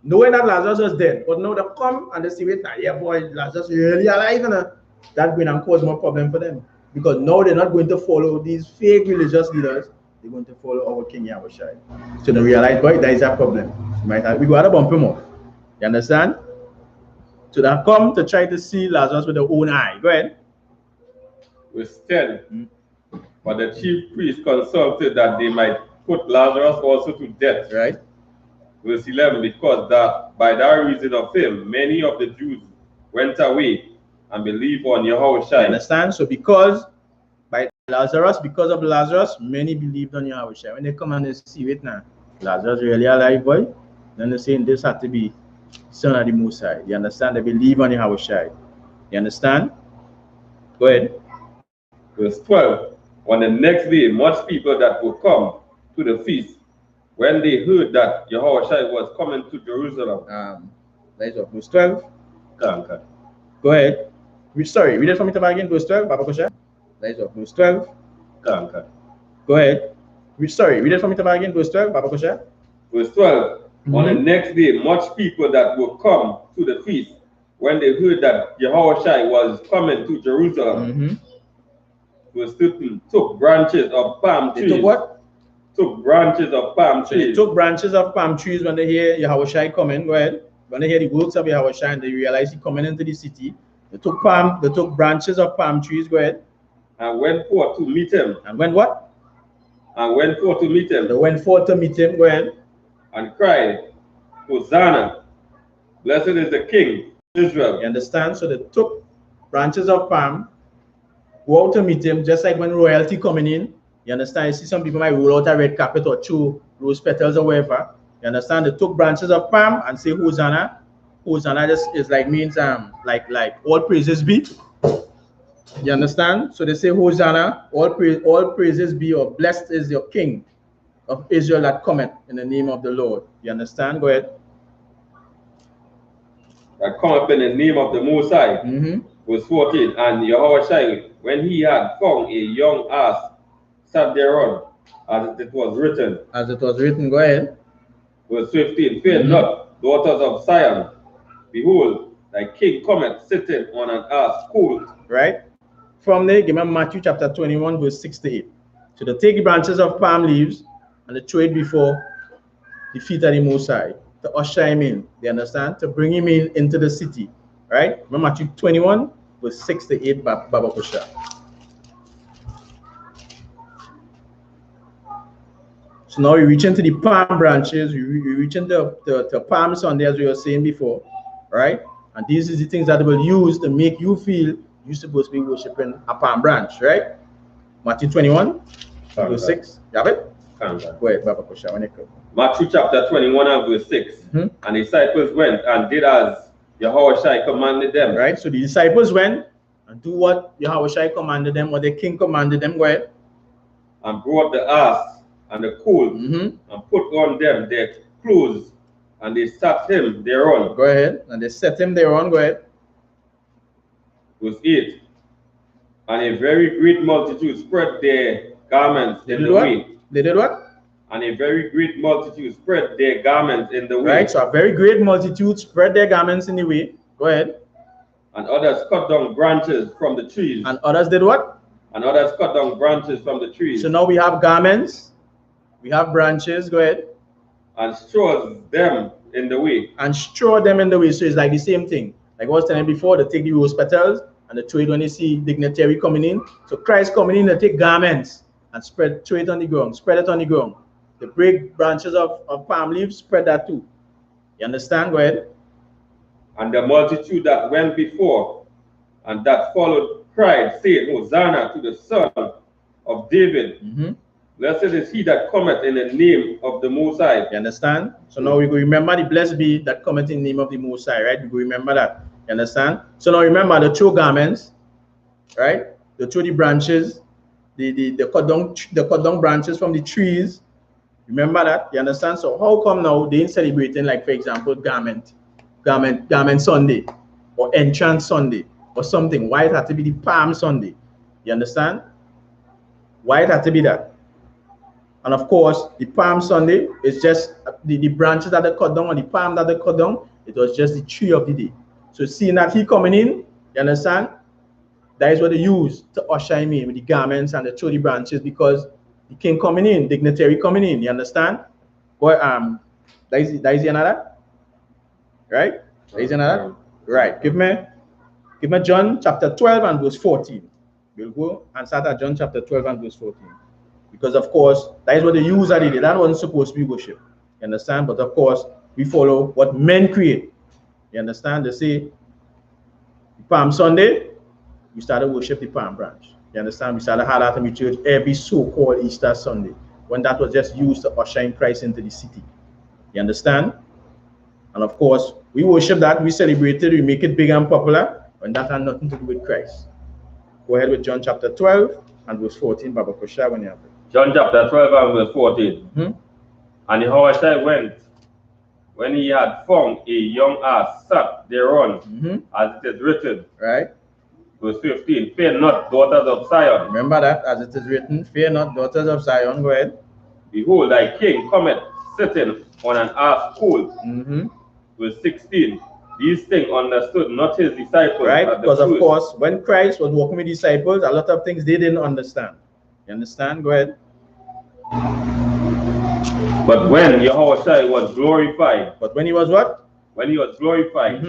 knowing that Lazarus was dead, but now they come and they see, wait now, yeah boy, Lazarus really alive, and that's going to cause more problem for them. Because now they're not going to follow these fake religious leaders, they're going to follow our King Yahushua. So they realize, boy, that is a problem. We got to bump him off. You understand? So they come to try to see Lazarus with their own eye. Go ahead.
Verse 10. But the chief priest consulted that they might put Lazarus also to death.
Right.
Verse 11, because that by that reason of him, many of the Jews went away and believed on Yahushua.
Understand? So because of Lazarus, many believed on Yahushua. When they come and they see it now, Lazarus really alive, boy. Then they're saying this had to be Son of the Most High. You understand? They believe on Yahushua. You understand? Go ahead.
Verse 12. On the next day, much people that would come to the feast, when they heard that Yahushua was coming to Jerusalem.
That is verse 12.
Okay.
Go ahead. Read it from me again, verse 12, Baba Kosha. That is verse 12.
Okay.
Go ahead. Read it from me again, verse 12, Baba Kosha.
Verse 12. On the next day, much people that would come to the feast, when they heard that Yahushua was coming to Jerusalem, verse 13, took branches of palm trees.
They took what?
took branches of palm
So they
trees.
took branches of palm trees when they hear Yahushua coming. Go ahead. When they hear the works of Yahushua and they realize he coming into the city, they took branches of palm trees. Go ahead.
And went forth to meet him.
And went what?
And went forth to meet him.
They went forth to meet him. Go ahead.
And cried, Hosanna, blessed is the King of Israel.
You understand? So they took branches of palm, go out to meet him, just like when royalty coming in. You understand? You see some people might roll out a red carpet or two rose petals or whatever. You understand? They took branches of palm and say Hosanna. Hosanna just is like means like all praises be. You understand? So they say Hosanna, all praises be, or blessed is your King of Israel that cometh in the name of the Lord. You understand? Go ahead.
That come up in the name of the Most High. Verse 14. And Yahushua, when he had found a young ass, sat thereon, as it was written.
As it was written, go ahead.
Verse 15. Fear not, daughters of Zion. Behold, thy king cometh sitting on an ass colt.
Right? From there, give me Matthew chapter 21, verse 6 to 8. So they take the branches of palm leaves and they throw it before the feet of the Most High to usher him in. They understand? To bring him in into the city. Right? Remember Matthew 21, verse 6 to 8, Baba Kusha. So now we reach into the palm branches, we reach into the Palm Sunday, as we were saying before, right? And these are the things that they will use to make you feel you're supposed to be worshiping a palm branch, right? Matthew 21, verse 6. You have it? Go ahead, Baba Kusha, when it comes.
Matthew chapter 21 and verse 6. And the disciples went and did as Yahushua commanded them.
Right? So the disciples went and do what Yahushua commanded them, what the king commanded them. Go ahead.
And brought the ass and the colt, and put on them their clothes, and they sat him thereon.
Go ahead. And they set him thereon. Go ahead.
Verse 8. And a very great multitude spread their garments in the way.
They did what?
And a very great multitude spread their garments in the way.
Right. So a very great multitude spread their garments in the way. Go ahead.
And others cut down branches from the trees.
And others did what?
And others cut down branches from the trees.
So now we have garments. We have branches. Go ahead.
And strews them in the way.
And straw them in the way. So it's like the same thing. Like I was telling you before, they take the rose petals and they throw it when they see dignitary coming in. So Christ coming in, they take garments and throw it on the ground, spread it on the ground. They break branches of palm leaves, spread that too. You understand? Go ahead.
And the multitude that went before and that followed cried, saying, Hosanna to the Son of David. Blessed is he that cometh in the name of the Most High.
You understand? So now we go remember the blessed be that cometh in the name of the Most High, right? We go remember that. You understand? So now remember the two garments, right? The two the branches, the cut down branches from the trees. Remember that? You understand? So how come now they ain't celebrating, like for example, garment Sunday or entrance Sunday or something? Why it had to be the Palm Sunday? You understand? Why it had to be that? And of course, the Palm Sunday is just the branches that they cut down or the palm that they cut down. It was just the tree of the day. So seeing that he coming in, you understand? That is what they use to usher him in with the garments and the tree branches, because the king coming in, dignitary coming in. You understand? Boy, that is another, right? That is another, right? Give me John chapter 12 and verse 14. We'll go and start at John chapter 12 and verse 14. Because of course, that is what they use at it. That wasn't supposed to be worship. You understand? But of course, we follow what men create. You understand? They say Palm Sunday, we started worship the palm branch. You understand? We started had that in the church every so-called Easter Sunday, when that was just used to usher in Christ into the city. You understand? And of course, we worship that, we celebrate it, we make it big and popular, when that had nothing to do with Christ. Go ahead with John chapter 12 and verse 14, Baba Kosha, when you have it.
John chapter 12 and verse 14. And Yahushua went, when he had found a young ass, sat thereon, as it is written.
Right.
Verse 15. Fear not, daughters of Zion.
Remember that, as it is written, fear not, daughters of Zion. Go ahead.
Behold, thy king cometh sitting on an ass colt. Verse 16. These things understood not his disciples.
Right, because of course, when Christ was walking with disciples, a lot of things they didn't understand. You understand? Go ahead.
But when Yahushua was glorified,
But when he was what?
when he was glorified,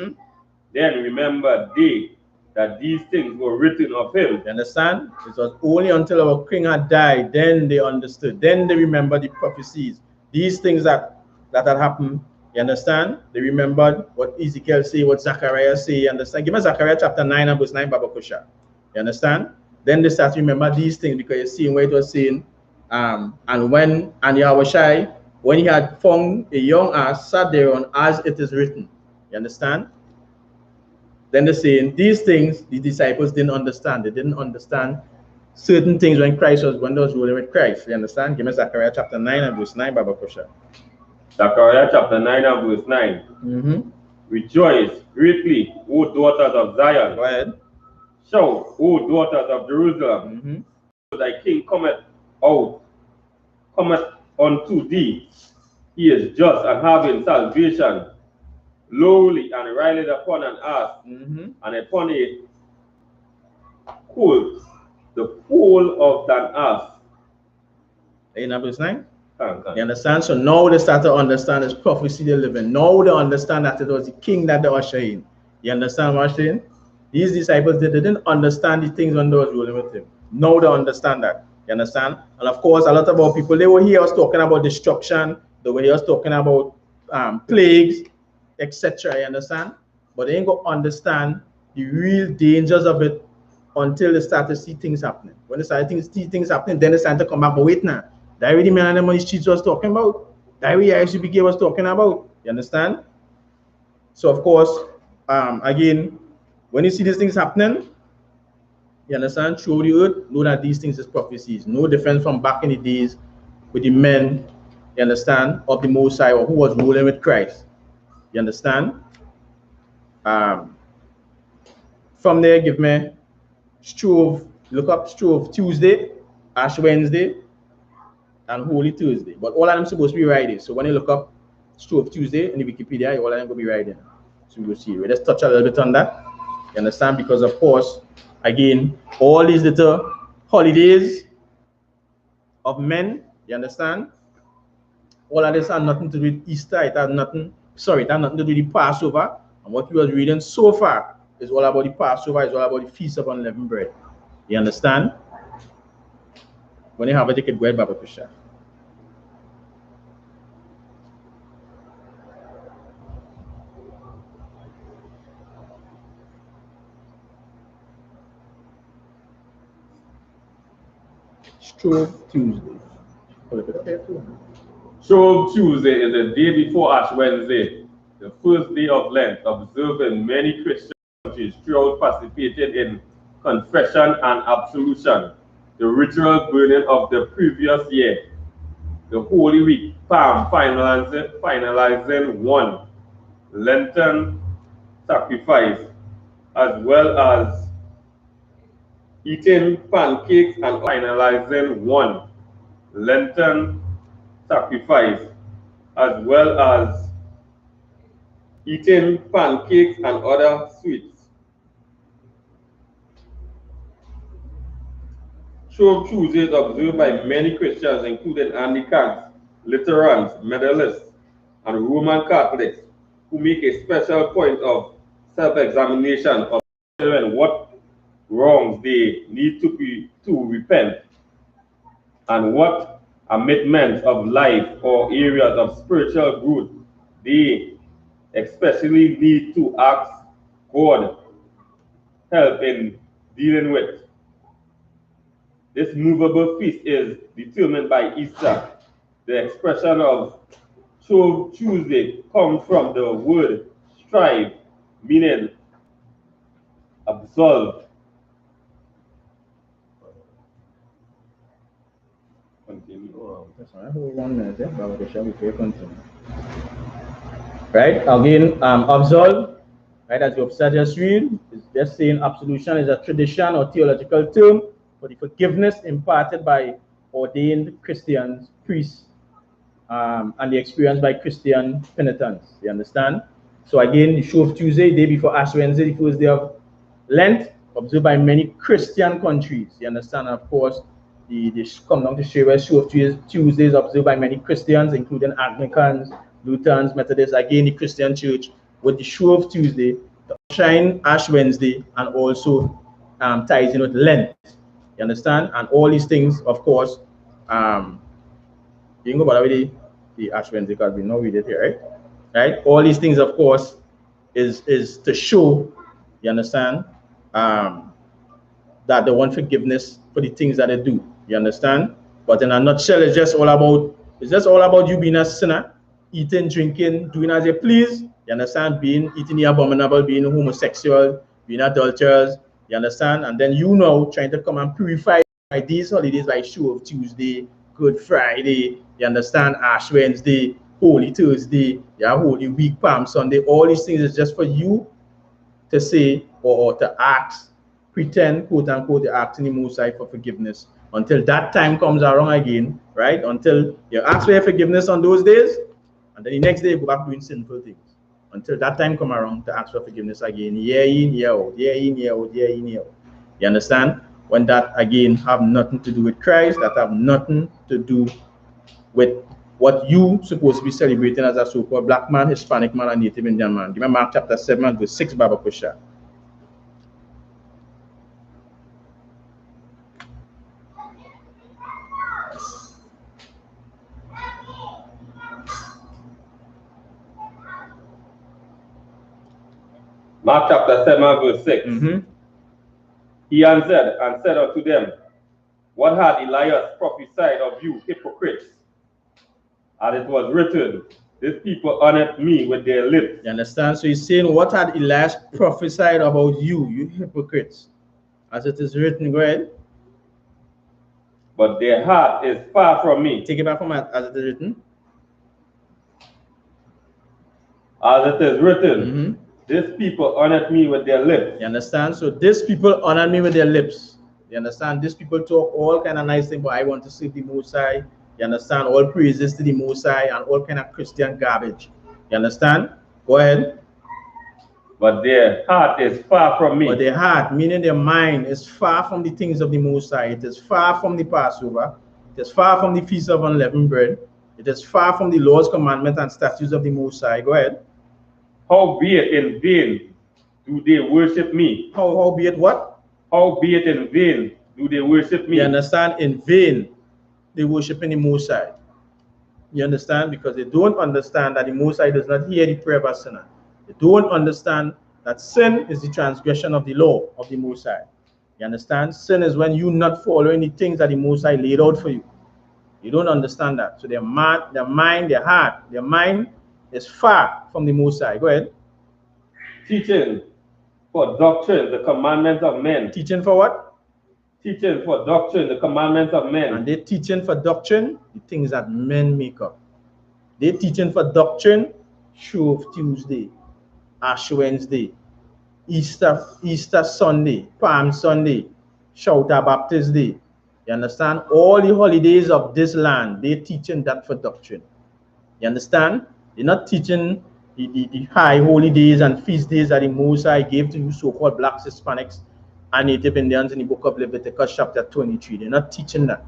then remember they that these things were written of him.
You understand? It was only until our king had died, then they understood. Then they remember the prophecies. These things that had happened. You understand? They remembered what Ezekiel say, what Zechariah say. You understand? Give me Zechariah chapter 9 and verse 9, Baba Kusha. You understand? Then they start to remember these things because you're seeing what it was saying. And Yahushua, when he had found a young ass, sat thereon as it is written. You understand? Then they're saying these things the disciples didn't understand. They didn't understand certain things when they was ruling with Christ. You understand? Give me Zechariah chapter 9 and verse 9, Baba Kusha.
Zechariah chapter 9 and verse 9. Rejoice greatly, O daughters of Zion.
Go ahead.
Shout, O daughters of Jerusalem. Thy king cometh unto thee. He is just and having salvation, lowly and riding upon an ass, and upon a colt, the foal of an ass.
In verse 9? You understand? So now they start to understand this prophecy they live in. Now they understand that it was the king that they were saying. You understand what I'm saying? These disciples, they didn't understand the things when they was ruling with him. Now they understand that. You understand? And of course, a lot of our people, they will hear us talking about destruction. They will hear us talking about plagues, etc. You understand? But they ain't going to understand the real dangers of it until they start to see things happening. When they start to see things happening, then they start to come back. But wait now. That really man and them on the streets was talking about. That really I.S.U.P.K was talking about. You understand? So of course, again, when you see these things happening, you understand, through the earth, know that these things is prophecies. No different from back in the days with the men, you understand, of the Mosai or who was ruling with Christ. You understand? From there, give me Strove, look up Strove Tuesday, Ash Wednesday, and Holy Thursday. But all of them supposed to be riding. So when you look up Strove Tuesday in the Wikipedia, all of them will be riding. So you'll see. We'll just touch a little bit on that. You understand? Because of course, again, all these little holidays of men, you understand? All of this has nothing to do with Easter. It has nothing to do with the Passover. And what we was reading so far is all about the Passover, it's all about the Feast of Unleavened Bread. You understand? When you have a ticket, go ahead, Baba Kusha. Strove Tuesday.
Strove Tuesday is the day before Ash Wednesday, the first day of Lent, observed in many Christian countries throughout, participated in confession and absolution, the ritual burning of the previous year, the Holy Week, Palm, finalizing one Lenten sacrifice, as well as eating pancakes and finalizing one Lenten sacrifice, as well as eating pancakes and other sweets. Shrove Tuesday is observed by many Christians, including Anglicans, Lutherans, Methodists, and Roman Catholics, who make a special point of self-examination of what wrongs they need to repent, and what amendments of life or areas of spiritual growth they especially need to ask God help in dealing with. This movable feast is determined by Easter. The expression of Shrove Tuesday comes from the word strive, meaning absolve.
Right? Again, absolve, right, as you have just read, is just saying absolution is a tradition or theological term for the forgiveness imparted by ordained Christians, priests, and the experience by Christian penitents. You understand? So again, the Shrove Tuesday, day before Ash Wednesday, the first day of Lent, observed by many Christian countries. You understand? And of course, they come down to share where Show of Tuesday is observed by many Christians, including Anglicans, Lutherans, Methodists, again the Christian church, with the Show of Tuesday, the Shine Ash Wednesday, and also ties in with Lent. You understand? And all these things, of course, you can go by the Ash Wednesday because we know we did here, right? Right? All these things, of course, is to show, you understand, that they want forgiveness for the things that they do. You understand? But in a nutshell, it's just all about you being a sinner, eating, drinking, doing as you please. You understand? Eating the abominable, being homosexual, being adulterers. You understand? And then you know trying to come and purify these holidays like Show of Tuesday, Good Friday. You understand? Ash Wednesday, Holy Thursday, yeah, Holy Week, Palm Sunday. All these things is just for you to say or to ask, pretend, quote unquote, you're asking the Most High for forgiveness until that time comes around again, right? Until you ask for your forgiveness on those days, and then the next day you go back doing sinful things. Until that time come around to ask for forgiveness again, year in, year out, year in, year out, year in, year out. You understand? When that again have nothing to do with Christ, that have nothing to do with what you supposed to be celebrating as a so-called black man, Hispanic man, and Native Indian man. Give me Mark chapter 7, verse 6, Baba Kusha.
Mark chapter 7, verse 6. He answered and said unto them, What had Elias prophesied of you, hypocrites? As it was written, This people honored me with their lips.
You understand? So he's saying, What had Elias prophesied about you, you hypocrites? As it is written, go ahead.
But their heart is far from me.
Take it back from as it is written.
As it is written, This people honored me with their lips.
You understand? So these people honor me with their lips. You understand? These people talk all kind of nice things, but I want to serve the Most High. You understand? All praises to the Most High and all kind of Christian garbage. You understand? Go ahead.
But their heart is far from me.
But their heart, meaning their mind, is far from the things of the Most High. It is far from the Passover. It is far from the Feast of Unleavened Bread. It is far from the Lord's commandments and statutes of the Most High. Go ahead.
Howbeit in vain do they worship me.
Howbeit what?
Howbeit in vain do they worship me.
You understand? In vain they worship in the Most High. You understand? Because they don't understand that the Most High does not hear the prayer of a sinner. They don't understand that sin is the transgression of the law of the Most High. You understand? Sin is when you not following the things that the Most High laid out for you. You don't understand that. So their mind, their heart, their mind is far from the Most High. Go ahead.
Teaching for doctrine the commandments of men.
Teaching for what?
Teaching for doctrine the commandments of men.
And they're teaching for doctrine the things that men make up. They're teaching for doctrine Show of Tuesday, Ash Wednesday, Easter Sunday, Palm Sunday, Shouta Baptist Day. You understand? All the holidays of this land, they're teaching that for doctrine. You understand? They're not teaching the high holy days and feast days that the Most High gave to you so-called blacks, Hispanics, and Native Indians in the book of Leviticus chapter 23. They're not teaching that.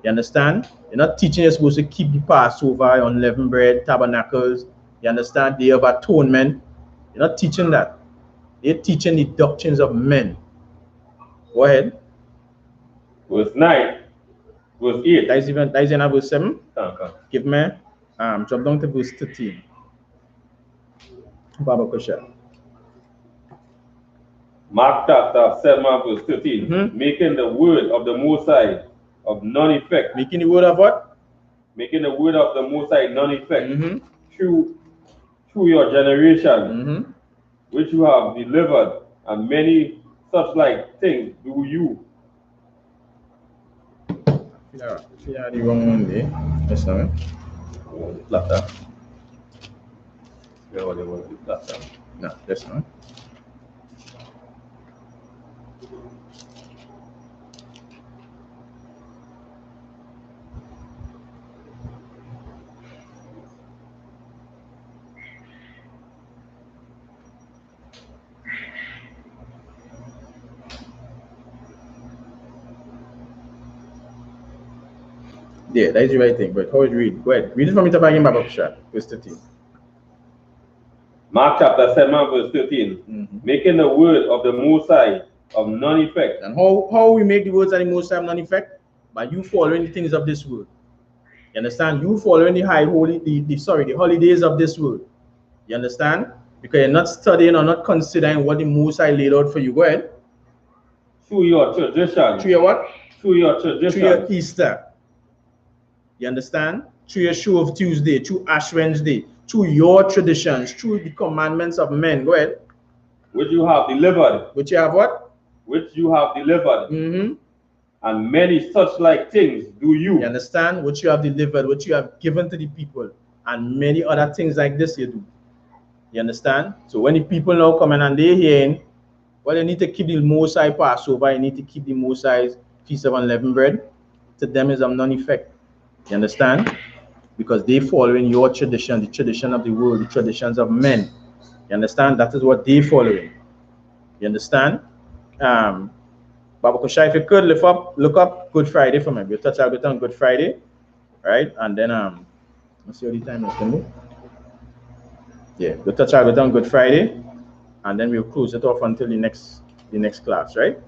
You understand? They're not teaching you're supposed to keep the Passover, unleavened bread, tabernacles. You understand? Day of atonement. They're not teaching that. They're teaching the doctrines of men. Go ahead.
Verse 9, verse 8.
That is in verse 7.
Okay.
Give me, drop down to verse 13. Baba Kusha.
Mark chapter 7, verse 13. Making the word of the Most High of none effect.
Making the word of what?
Making the word of the Most High none effect. Through your generation, which you have delivered, and many such like things do you.
Yeah, the wrong one there. Yes, sir. Laptop.
Yeah, what they want to laptop.
No, yes, sir. Yeah, that is the right thing. But how would you read? Go ahead. Read it from it again, Baba Kusha, verse 13.
Mark chapter 7, verse 13. Making the word of the Most High of none effect.
And how we make the words of the Most High of none effect? By you following the things of this world. You understand? You following the the holidays of this world. You understand? Because you're not studying or not considering what the Most High laid out for you. Go ahead.
Through your tradition.
Through your what?
Through your tradition.
Through your Easter. You understand? Through your Show of Tuesday, through Ash Wednesday, through your traditions, through the commandments of men. Go ahead.
Which you have delivered.
Which you have what?
Which you have delivered.
Mm-hmm.
And many such like things do you.
You understand? Which you have delivered, which you have given to the people, and many other things like this you do. You understand? So when the people now come in and they're hearing, well, you need to keep the Most High Passover, you need to keep the Most High's Feast of Unleavened Bread. To them is of none effect. You understand? Because they following your tradition, the tradition of the world, the traditions of men. You understand? That is what they following. You understand? Baba Kusha, if you could look up Good Friday for me. We'll touch a bit on Good Friday, right? And then let's see what the time is going to be. Yeah, we'll touch a bit on Good Friday, and then we'll close it off until the next class, right?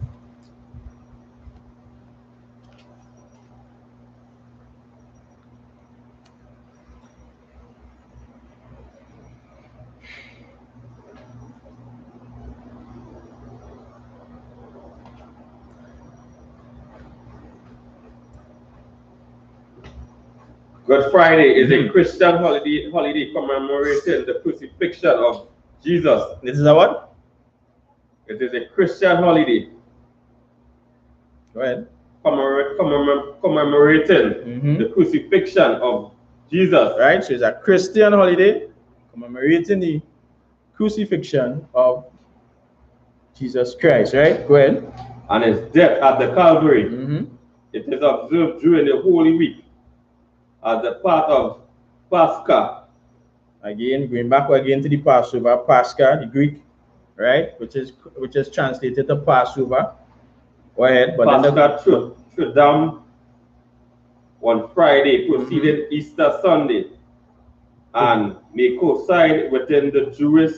Good Friday is a Christian holiday commemorating the crucifixion of Jesus.
This is a what?
It is a Christian holiday.
Go ahead.
Commemorating the crucifixion of Jesus.
Right, so it's a Christian holiday commemorating the crucifixion of Jesus Christ, right? Go ahead.
And his death at the Calvary. It is observed during the Holy Week as a part of Pascha.
Again, going back again to the Passover, Pascha, the Greek, right? Which is translated to Passover. Go ahead. But
Pascha Tridam on Friday, preceding Easter Sunday, and may coincide within the Jewish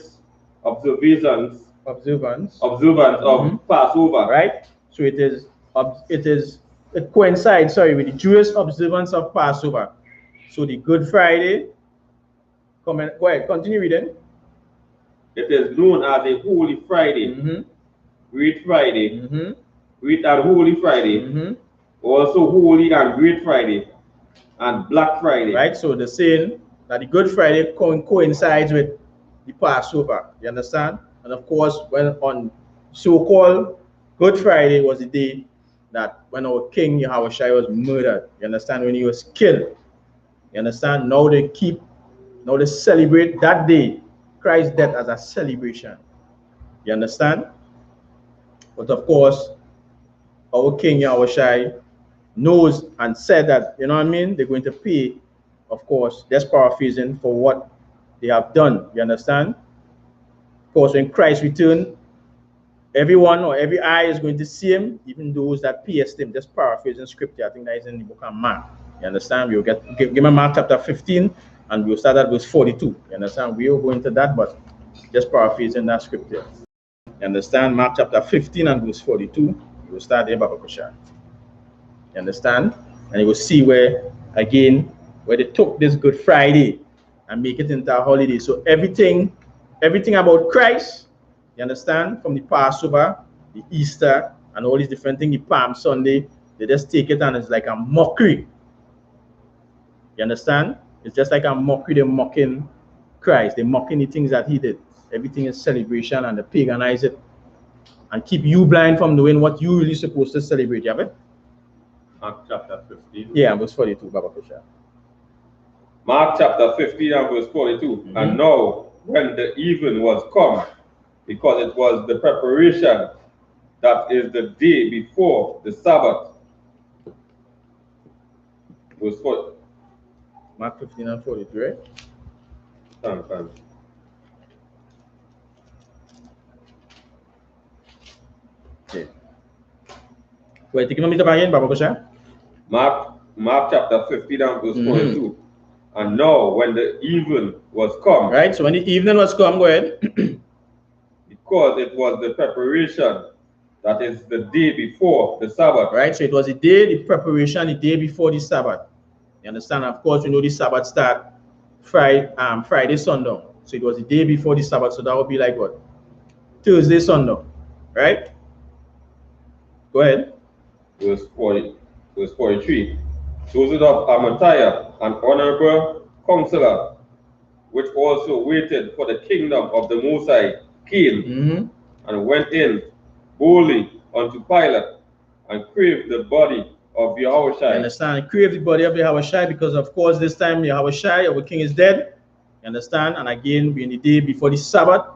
observance of Passover.
Right? So it coincides, with the Jewish observance of Passover. So the Good Friday, go ahead, continue reading.
It is known as a Holy Friday, Great Friday, Great and Holy Friday, also Holy and Great Friday, and Black Friday.
Right, so they're saying that the Good Friday coincides with the Passover, you understand? And of course, when on so-called Good Friday was the day that when our King Yahushua was murdered, you understand, when he was killed, you understand? Now they celebrate that day, Christ's death, as a celebration, you understand? But of course, our King Yahushua knows and said that, you know what I mean, they're going to pay, of course, that's paraphrasing, for what they have done, you understand? Of course, when Christ returned, everyone or every eye is going to see him, even those that pierced him. Just paraphrasing scripture, I think that is in the book of Mark. You understand? We'll give me Mark chapter 15, and we'll start at verse 42. You understand? We'll go into that, but just paraphrasing that scripture. You understand? Mark chapter 15 and verse 42. We'll start there, Baba Kusha. You understand? And you will see where they took this Good Friday and make it into a holiday. So everything about Christ, you understand, from the Passover, the Easter, and all these different things, the Palm Sunday, they just take it and it's like a mockery. You understand? It's just like a mockery. They're mocking Christ. They're mocking the things that he did. Everything is celebration, and they paganize it and keep you blind from knowing what you really supposed to celebrate. You have it?
Mark chapter 15.
Yeah, verse 42, Baba Kusha.
Mark chapter 15 and verse 42. And now, when the even was come, because it was the preparation, that is the day before the Sabbath. Verse 40.
Mark 15 and 43, right?
Time.
Okay. Wait, take a minute again, Baba Kusha.
Mark Mark chapter 15 and verse 42. And now when the evening was come.
Right, so when the evening was come, go ahead.
Because it was the preparation, that is the day before the Sabbath.
Right, so it was the day, the preparation, the day before the Sabbath. You understand? Of course, you know the Sabbath start Friday sundown. So it was the day before the Sabbath, so that would be like what? Thursday sundown, right? Go ahead.
Verse 43. Joseph of Arimathea, an honorable counselor, which also waited for the kingdom of the Most High, came and went in boldly unto Pilate and craved the body of Yahushua.
You understand? Crave the body of Yahushua, because of course this time Yahushua, our king, is dead. You understand? And again, we're in the day before the Sabbath,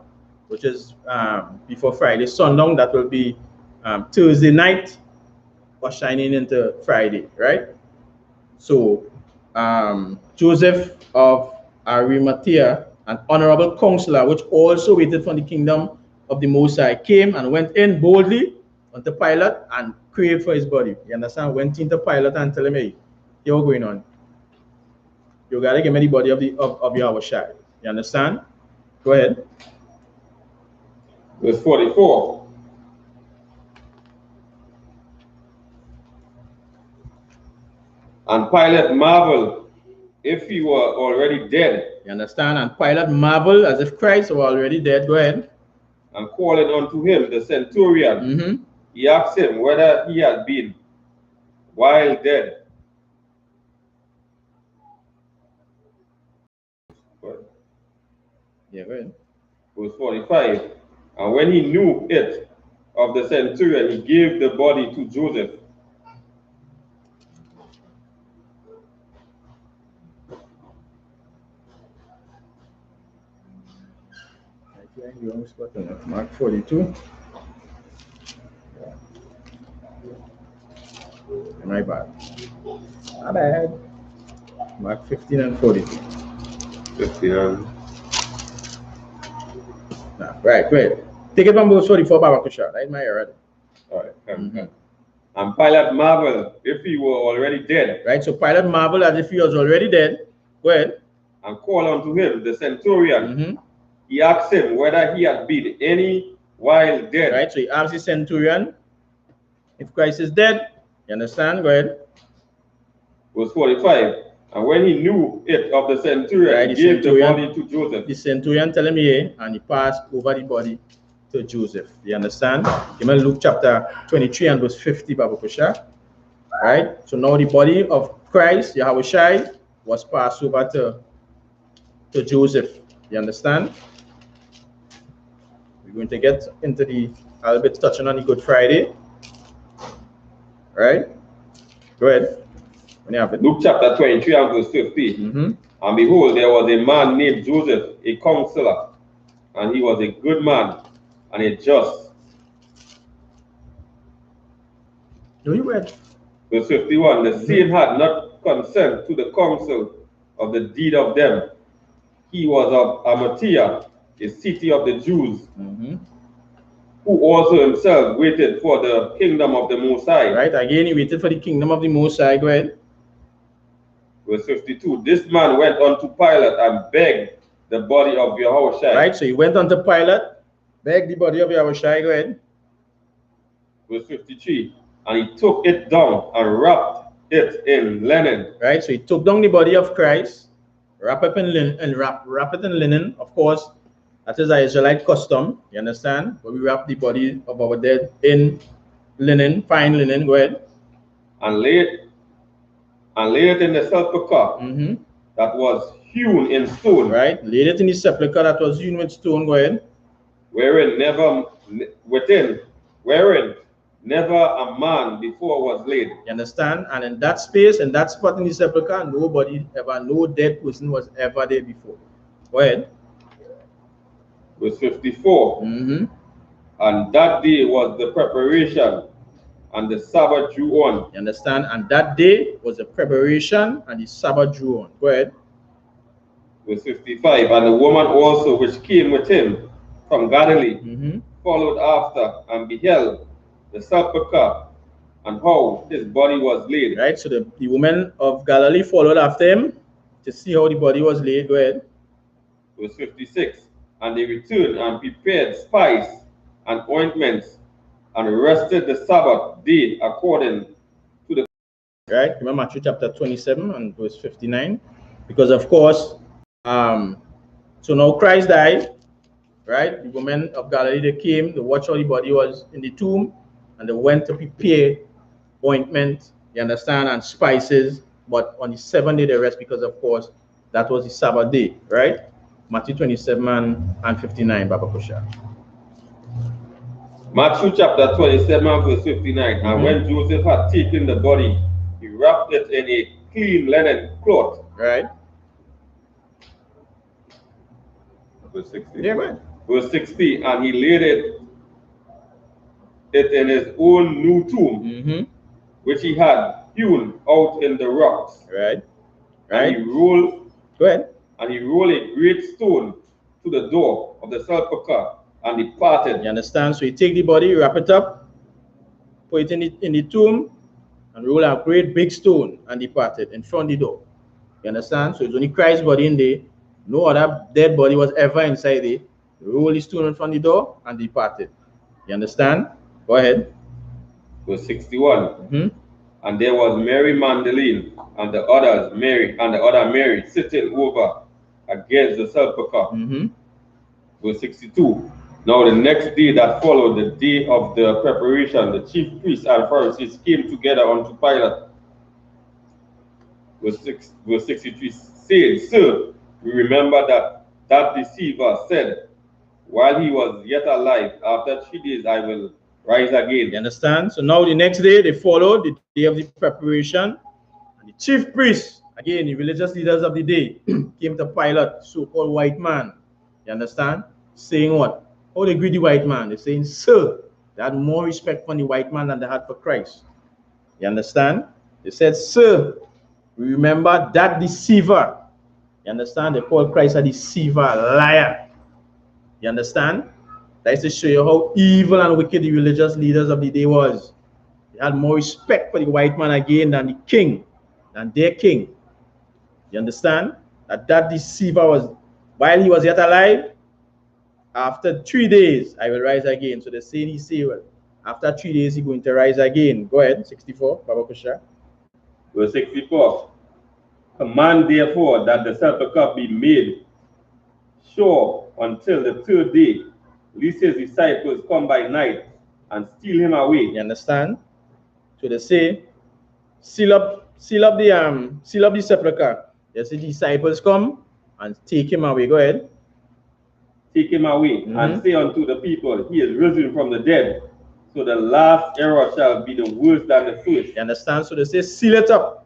which is before Friday sundown. That will be Thursday night or shining into Friday, right? So Joseph of Arimathea, an honorable counselor, which also waited for the kingdom of the Most High, came and went in boldly unto Pilate and craved for his body. You understand? Went into Pilate and tell him, hey, what's going on? You gotta give me the body of Yahushua. You understand? Go ahead.
Verse 44. And Pilate marveled if he were already dead.
You understand? And Pilate marveled as if Christ were already dead. Go ahead.
And calling unto him the centurion, he asked him whether he had been while dead.
Yeah, go ahead.
Verse 45. And when he knew it of the centurion, he gave the body to Joseph.
Mark 42. My bad. My bad. Mark 15 and 42.
15 and...
Right, great. Take it from verse 44, Babakusha. Right, my already.
All right. And Pilate marveled if he were already dead.
Right, so Pilate marveled as if he was already dead. Go ahead.
And called unto him the centurion. He asked him whether he had been any while dead.
Right, so he asked the centurion if Christ is dead. You understand? Go ahead.
Verse 45. And when he knew it of the centurion,
right,
he gave the body to Joseph.
The centurion tell him here, and he passed over the body to Joseph. You understand? Give me Luke chapter 23 and verse 50, Babakusha. Right? So now the body of Christ, Yahushua, was passed over to Joseph. You understand? We're going to get into a little bit touching on the Good Friday. Right? Go ahead. When you have it.
Luke chapter 23 and verse 50. And behold, there was a man named Joseph, a counselor, and he was a good man and a just.
No, you read.
Verse 51. The same had not consent to the counsel of the deed of them. He was of Arimathea, a city of the Jews, who also himself waited for the kingdom of the Most High.
Right, again, he waited for the kingdom of the Most High. Go ahead.
Verse 52. This man went unto Pilate and begged the body of Yahushua.
Right, so he went unto Pilate, begged the body of Yahushua. Go ahead.
Verse 53. And he took it down and wrapped it in linen.
Right, so he took down the body of Christ, wrap it in linen, and wrap it in linen. Of course, that is an Israelite custom. You understand? But we wrap the body of our dead in linen, fine linen. Go ahead.
And lay it in the sepulchre that was hewn in stone.
Right, laid it in the sepulchre that was hewn with stone. Go ahead.
Wherein never a man before was laid.
You understand? And in that space, in that spot in the sepulchre, no dead person was ever there before. Go ahead.
Verse 54. And that day was the preparation, and the Sabbath drew on.
You understand? And that day was the preparation, and the Sabbath drew on. Go ahead.
Verse 55. And the woman also which came with him from Galilee followed after, and beheld the sepulchre and how his body was laid.
Right, so the women of Galilee followed after him to see how the body was laid. Go ahead.
Verse 56. And they returned and prepared spice and ointments and rested the Sabbath day according to the...
Right, remember Matthew chapter 27 and verse 59. Because of course, so now Christ died, right? The women of Galilee, they came, they watched how the body was in the tomb, and they went to prepare ointment, you understand, and spices. But on the 7th day they rest because of course that was the Sabbath day, right? Matthew 27 and 59, Baba Kusha.
Matthew chapter 27 verse 59. And when Joseph had taken the body, he wrapped it in a clean linen cloth.
Right.
Verse 60.
Yeah, man.
Verse 60. And he laid it in his own new tomb, which he had hewn out in the rocks.
Right.
And he rolled.
Go ahead.
And he rolled a great stone to the door of the sepulchre and departed.
You understand? So you take the body, wrap it up, put it in the tomb, and roll a great big stone and departed in front of the door. You understand? So it's only Christ's body in there. No other dead body was ever inside there. Roll the stone in front of the door and departed. You understand? Go ahead.
Verse 61. And there was Mary Magdalene and the other Mary sitting over against the sepulchre. Verse 62. Now the next day that followed, the day of the preparation, the chief priests and Pharisees came together unto Pilate. Verse 63 saying, Sir, we remember that deceiver said, while he was yet alive, after 3 days I will rise again.
You understand? So now the next day they followed, the day of the preparation, and the chief priests, again the religious leaders of the day, came to Pilate, so-called white man. You understand? Saying what? Oh, they greet the white man. They're saying, Sir, they had more respect for the white man than they had for Christ. You understand? They said, Sir, we remember that deceiver. You understand? They called Christ a deceiver, a liar. You understand? That is to show you how evil and wicked the religious leaders of the day was. They had more respect for the white man again than the king, than their king. You understand? That deceiver was, while he was yet alive, after 3 days, I will rise again. So the saying he say, well, after 3 days, he's going to rise again. Go ahead, 64, Baba Kusha.
Verse 64. Command therefore that the sepulchre be made sure until the 3rd day, lest his disciples come by night and steal him away.
You understand? So they say, seal up the sepulchre. They say the disciples come and take him away. Go ahead.
Take him away and say unto the people, he is risen from the dead. So the last error shall be the worse than the first.
You understand? So they say, seal it up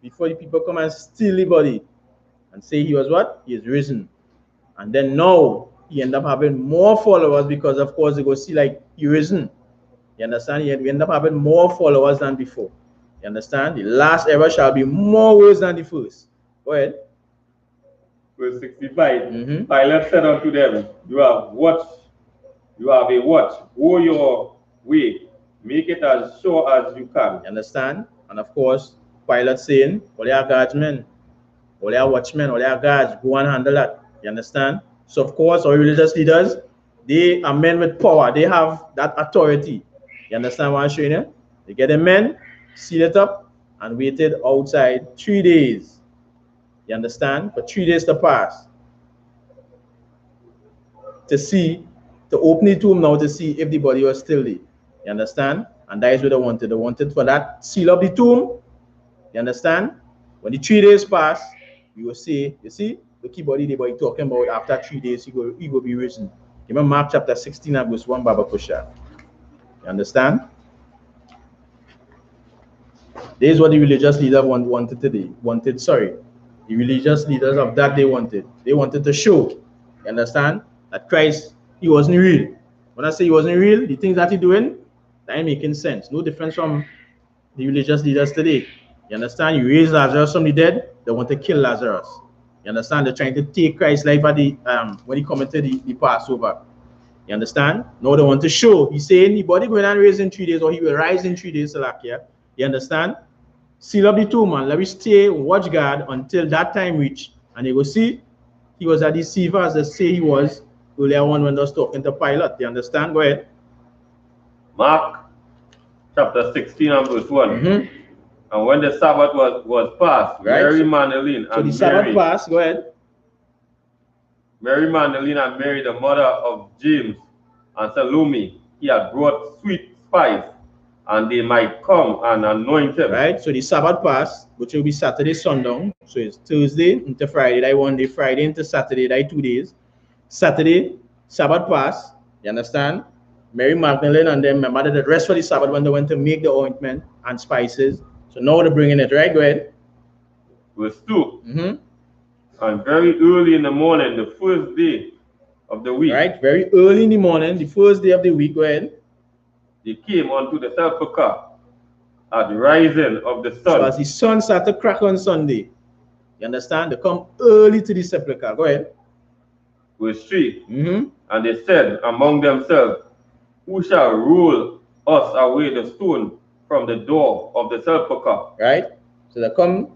before the people come and steal the body and say he was what? He is risen. And then now he end up having more followers because of course they go see like he risen. You understand? We end up having more followers than before. You understand? The last error shall be more worse than the first. Go ahead.
Verse 65. Pilate said unto them, you have a watch. Go your way. Make it as sure as you can.
You understand? And of course, Pilate saying, all your guardsmen, all your watchmen, all your guards, go and handle that. You understand? So of course, our religious leaders, they are men with power. They have that authority. You understand what I'm showing you? They get the men, seal it up, and waited outside 3 days. You understand? For 3 days to pass. To open the tomb now to see if the body was still there. You understand? And that is what they wanted. They wanted for that seal of the tomb. You understand? When the 3 days pass, you will say, you see, the key body they were talking about after 3 days, he will be risen. Remember Mark chapter 16 and verse 1, Baba Kusha. You understand? This is what the religious leader wanted today. The religious leaders of that day wanted. They wanted to show, you understand, that Christ, he wasn't real. When I say he wasn't real, the things that he's doing, that ain't making sense. No difference from the religious leaders today. You understand? You raise Lazarus from the dead, they want to kill Lazarus. You understand? They're trying to take Christ's life at the when he committed the Passover. You understand? Now they want to show. He's saying the body going and raise in 3 days, or he will rise in 3 days, Salakia. You understand? Seal up the tomb, man. Let me stay, watch God until that time reach. And you will see, he was a deceiver, as they say he was earlier on when they was talking to Pilate. You understand? Go ahead.
Mark chapter 16 and verse 1.
Mm-hmm.
And when the Sabbath was passed,
Right.
Mary Magdalene
So
and
the Sabbath
Mary,
passed, go ahead.
Mary Magdalene and Mary, the mother of James, and Salome, he had brought sweet spice, and they might come and anoint him.
Right. So the Sabbath passed, which will be Saturday sundown. So it's Thursday into Friday, that 1 day, Friday into Saturday, that 2 days. Saturday, Sabbath passed. You understand? Mary Magdalene and then my mother the rest for the Sabbath when they went to make the ointment and spices. So now they're bringing it, right? Go ahead.
Verse 2.
Mm-hmm.
And very early in the morning, the first day of the week,
Right, very early in the morning, the first day of the week, go ahead.
they came unto the sepulchre at the rising of the sun.
So as the sun started to crack on Sunday, you understand? They come early to the sepulchre. Go ahead.
Verse 3.
Mm-hmm.
And they said among themselves, who shall roll us away the stone from the door of the sepulchre?
Right? So they come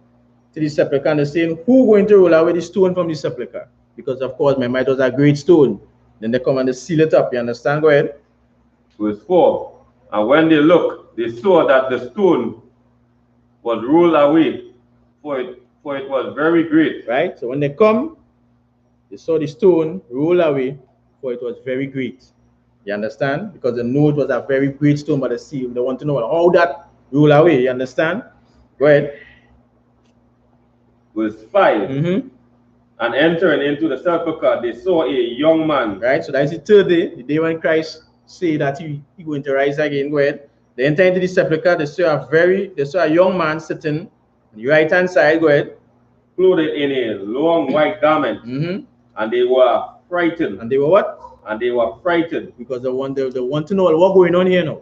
to the sepulchre and they're saying, who going to roll away the stone from the sepulchre? Because of course, my mind was a great stone. Then they come and they seal it up. You understand? Go ahead.
Verse 4. And when they looked, they saw that the stone was rolled away, for it was very great.
Right? So when they come, they saw the stone roll away, for it was very great. You understand? Because they know it was a very great stone, but they want to know how that roll away. You understand? Go ahead.
Verse 5.
Mm-hmm.
And entering into the sepulchre, they saw a young man.
Right? So that's the third day, the day when Christ said that he going to rise again. Go ahead. They enter into the sepulchre, they saw a young man sitting on the right hand side. Go ahead.
Clothed in a long white garment.
Mm-hmm.
And they were frightened.
And they were what?
And they were frightened.
Because they want to know what's going on here now.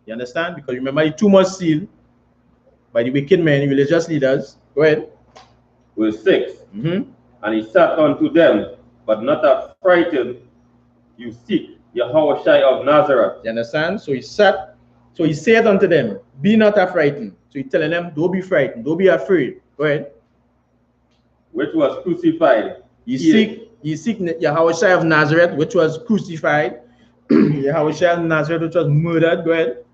You understand? Because remember the tomb was sealed by the wicked men, religious leaders. Go ahead.
Verse 6.
Mm-hmm.
And he said unto them, but not frightened, you seek Yahushua of Nazareth.
You understand? So he said unto them, be not affrighted. So he's telling them, don't be frightened, don't be afraid. Go ahead.
Which was crucified.
You seek Yahushua of Nazareth, which was crucified. Yahushua of Nazareth, which was murdered. Go ahead.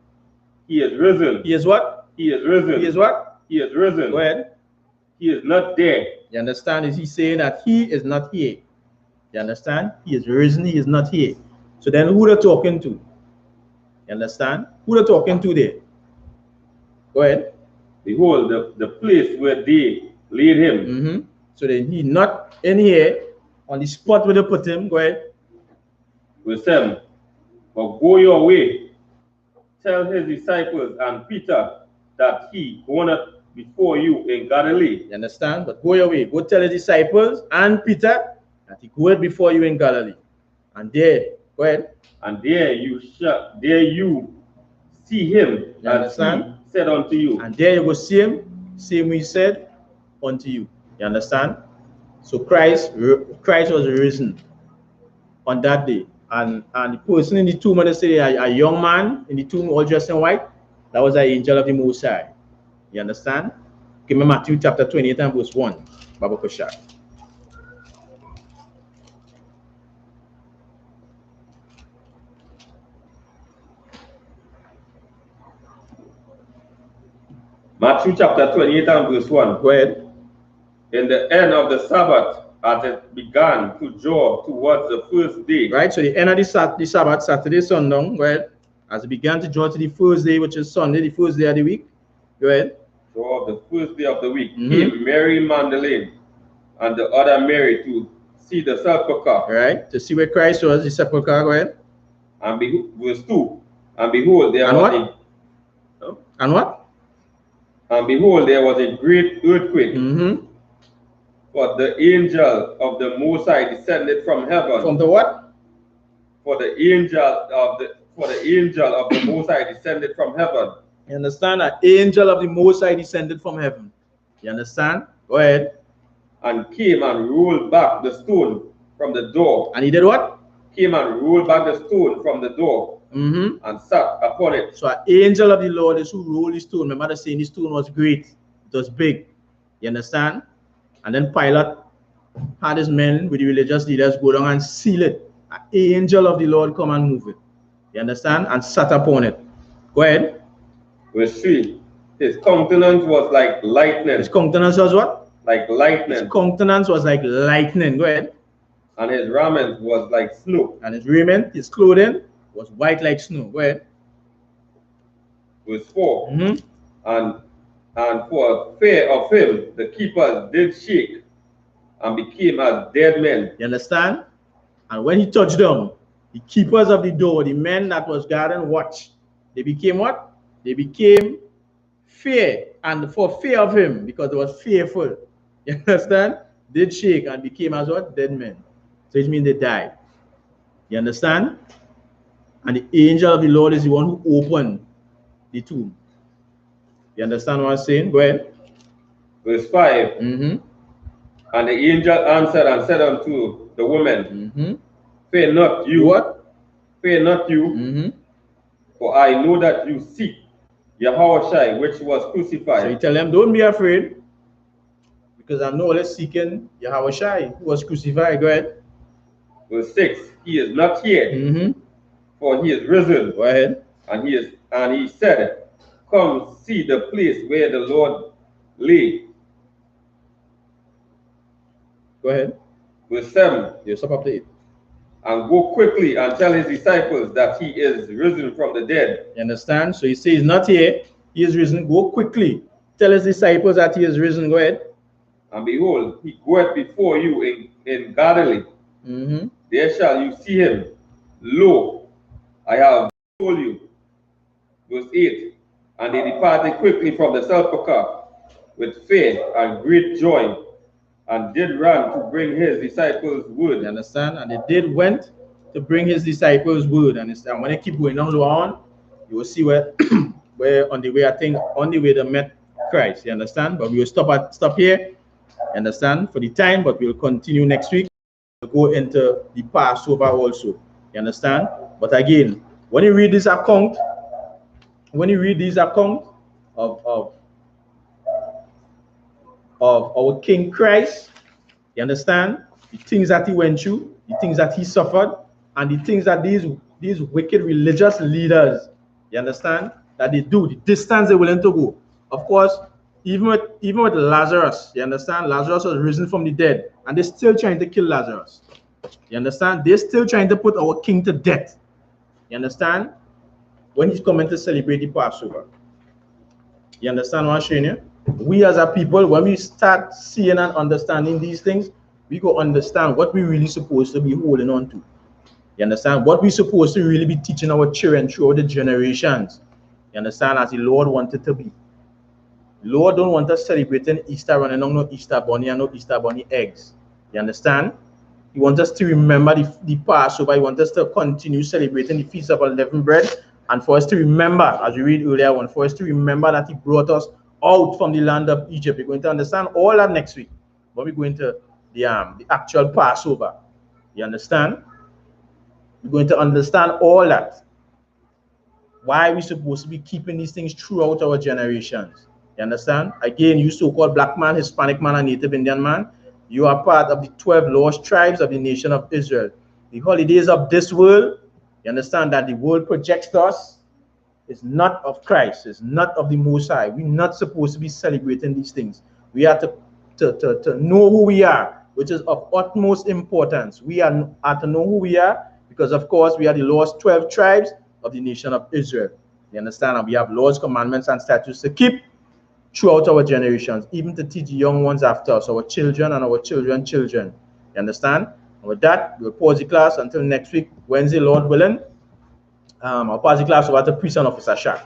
He is risen.
He is what?
He is risen.
He is what?
He is risen.
Go ahead.
He is not there.
You understand? Is he saying that he is not here? You understand? He is risen, he is not here. So then who they're talking to? You understand? Who they're talking to there? Go ahead.
Behold, the place where they laid him.
Mm-hmm. So then he's not in here on the spot where they put him. Go ahead.
With him. But go your way. Tell his disciples and Peter that he goeth before you in Galilee.
You understand? But go your way. Go tell the disciples and Peter that he goeth before you in Galilee. And there, go ahead.
And there you see him.
You understand?
He said unto you.
And there you go see him, same he said unto you. You understand? So Christ was risen on that day. And the person in the tomb, when they say a young man in the tomb all dressed in white, that was an angel of the Most High. You understand? Give me Matthew chapter 28 and verse 1. Baba Kushak.
Matthew chapter 28 and verse 1.
Go ahead.
In the end of the Sabbath, as it began to draw towards the first day.
Right, so the end of the Sabbath, Saturday, sundown, go ahead. As it began to draw to the first day, which is Sunday, the first day of the week. Go ahead.
So the first day of the week, came Mary Magdalene and the other Mary to see the sepulchre.
Right, to see where Christ was, the sepulchre. Go ahead.
And verse 2. And behold, there was
And what?
And behold, there was a great earthquake.
Mm-hmm.
For the angel of the Most High descended from heaven.
From the what?
For the angel of the Most High descended from heaven.
You understand? An angel of the Most High descended from heaven. You understand? Go ahead.
And came and rolled back the stone from the door.
And he did what?
came and rolled back the stone from the door and sat upon it.
So an angel of the Lord is who rolled the stone. Remember the saying, the stone was great, it was big. You understand? And then Pilate had his men with the religious leaders go down and seal it. An angel of the Lord come and move it. You understand? And sat upon it. Go ahead.
Verse 3. His countenance was like lightning.
His countenance was what?
Like lightning.
His countenance was like lightning. Go ahead.
And his raiment was like snow.
And his raiment, his clothing was white like snow. Go ahead.
Verse 4. And for fear of him, the keepers did shake and became as dead men.
You understand? And when he touched them, the keepers of the door, the men that was guarding watch, they became what? They became fear, and for fear of him, because they was fearful. You understand? Did shake and became as what? Dead men. So it means they died. You understand? And the angel of the Lord is the one who opened the tomb. You understand what I'm saying? Go ahead.
Verse 5. And the angel answered and said unto the woman, Fear not you.
What?
Fear not you, for I know that you seek Yahushua, which was crucified.
So you tell them, don't be afraid, because I know they're seeking Yahushua, who was crucified. Go ahead.
Verse 6. He is not here, for he is risen.
Go ahead.
And he said, Come see the place where the Lord lay.
Go ahead.
Verse 7.
You stop up to 8.
And go quickly and tell his disciples that he is risen from the dead.
You understand? So he says he's not here, he is risen. Go quickly. Tell his disciples that he is risen. Go ahead.
And behold, he goeth before you in Galilee. There shall you see him. Lo, I have told you. Verse 8. And they departed quickly from the sepulchre with fear and great joy, and did run to bring his disciples word.
You understand? And they did went to bring his disciples word. And when they keep going on, you will see where where on the way, I think on the way they met Christ. You understand? But we will stop here. You understand? For the time, but we'll continue next week. We'll go into the Passover also. You understand? But again, when you read this account, of our King Christ, you understand? The things that he went through, the things that he suffered, and the things that these wicked religious leaders, you understand, that they do, the distance they're willing to go. Of course, even with Lazarus, you understand, Lazarus was risen from the dead, and they're still trying to kill Lazarus. You understand? They're still trying to put our king to death. You understand? When he's coming to celebrate the Passover. You understand what I'm saying here? We as a people, when we start seeing and understanding these things, we go understand what we really supposed to be holding on to. You understand? What we supposed to really be teaching our children throughout the generations. You understand? As the Lord wanted to be. The Lord don't want us celebrating Easter running on no Easter bunny and no Easter bunny eggs. You understand? He wants us to remember the Passover. He wants us to continue celebrating the Feast of Unleavened Bread. And for us to remember, as we read earlier on, for us to remember that he brought us out from the land of Egypt. We're going to understand all that next week. But we're going to the actual Passover. You understand? We're going to understand all that. Why we're supposed to be keeping these things throughout our generations. You understand? Again, you so-called black man, Hispanic man, and Native Indian man, you are part of the 12 lost tribes of the nation of Israel. The holidays of this world, you understand that the world projects to us, is not of Christ, is not of the Most High. We're not supposed to be celebrating these things. We are to know who we are, which is of utmost importance. We are to know who we are because, of course, we are the lost 12 tribes of the nation of Israel. You understand? And we have laws, commandments, and statutes to keep throughout our generations, even to teach the young ones after us, our children and our children's children. You understand? And with that, we'll pause the class until next week, Wednesday, Lord willing. I'll pass the class over to Priest and Officer Shah.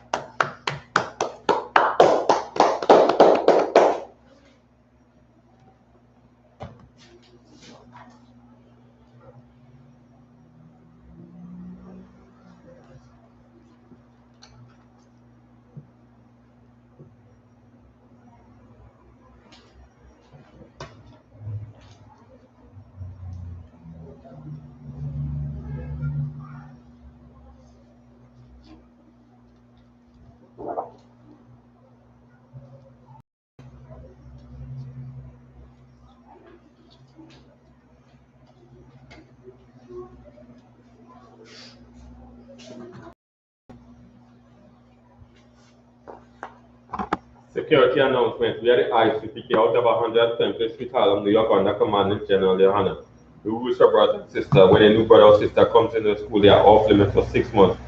Security announcement. We are the I.S.U.P.K out of 110 Street, Harlem, New York, under commanding Gen.YAHANNA. The rules for brothers and sisters. When a new brother or sister comes into the school, they are off limits for 6 months.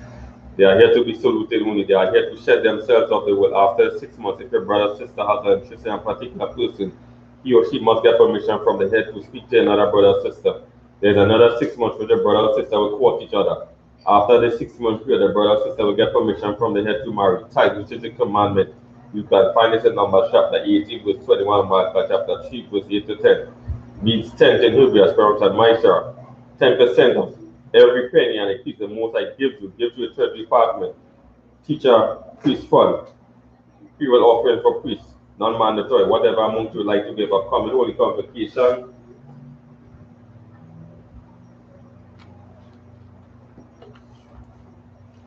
They are here to be saluted only. They are here to shed themselves of the world. After 6 months, if your brother or sister has an interest in a particular person, he or she must get permission from the head to speak to another brother or sister. There's another 6 months where the brother or sister will court each other. After the 6 month period, the brother or sister will get permission from the head to marry. Tithe, which is a commandment. You can find this in Numbers chapter 18, verse 21, Mark chapter 3, verse 8 to 10. Means 10 in Hebrew, as per Maisha. 10% of every penny and a piece the Most High gives you a church department, teacher, priest fund, fuel offering for priests, non-mandatory, whatever amount you would like to give, a common holy convocation.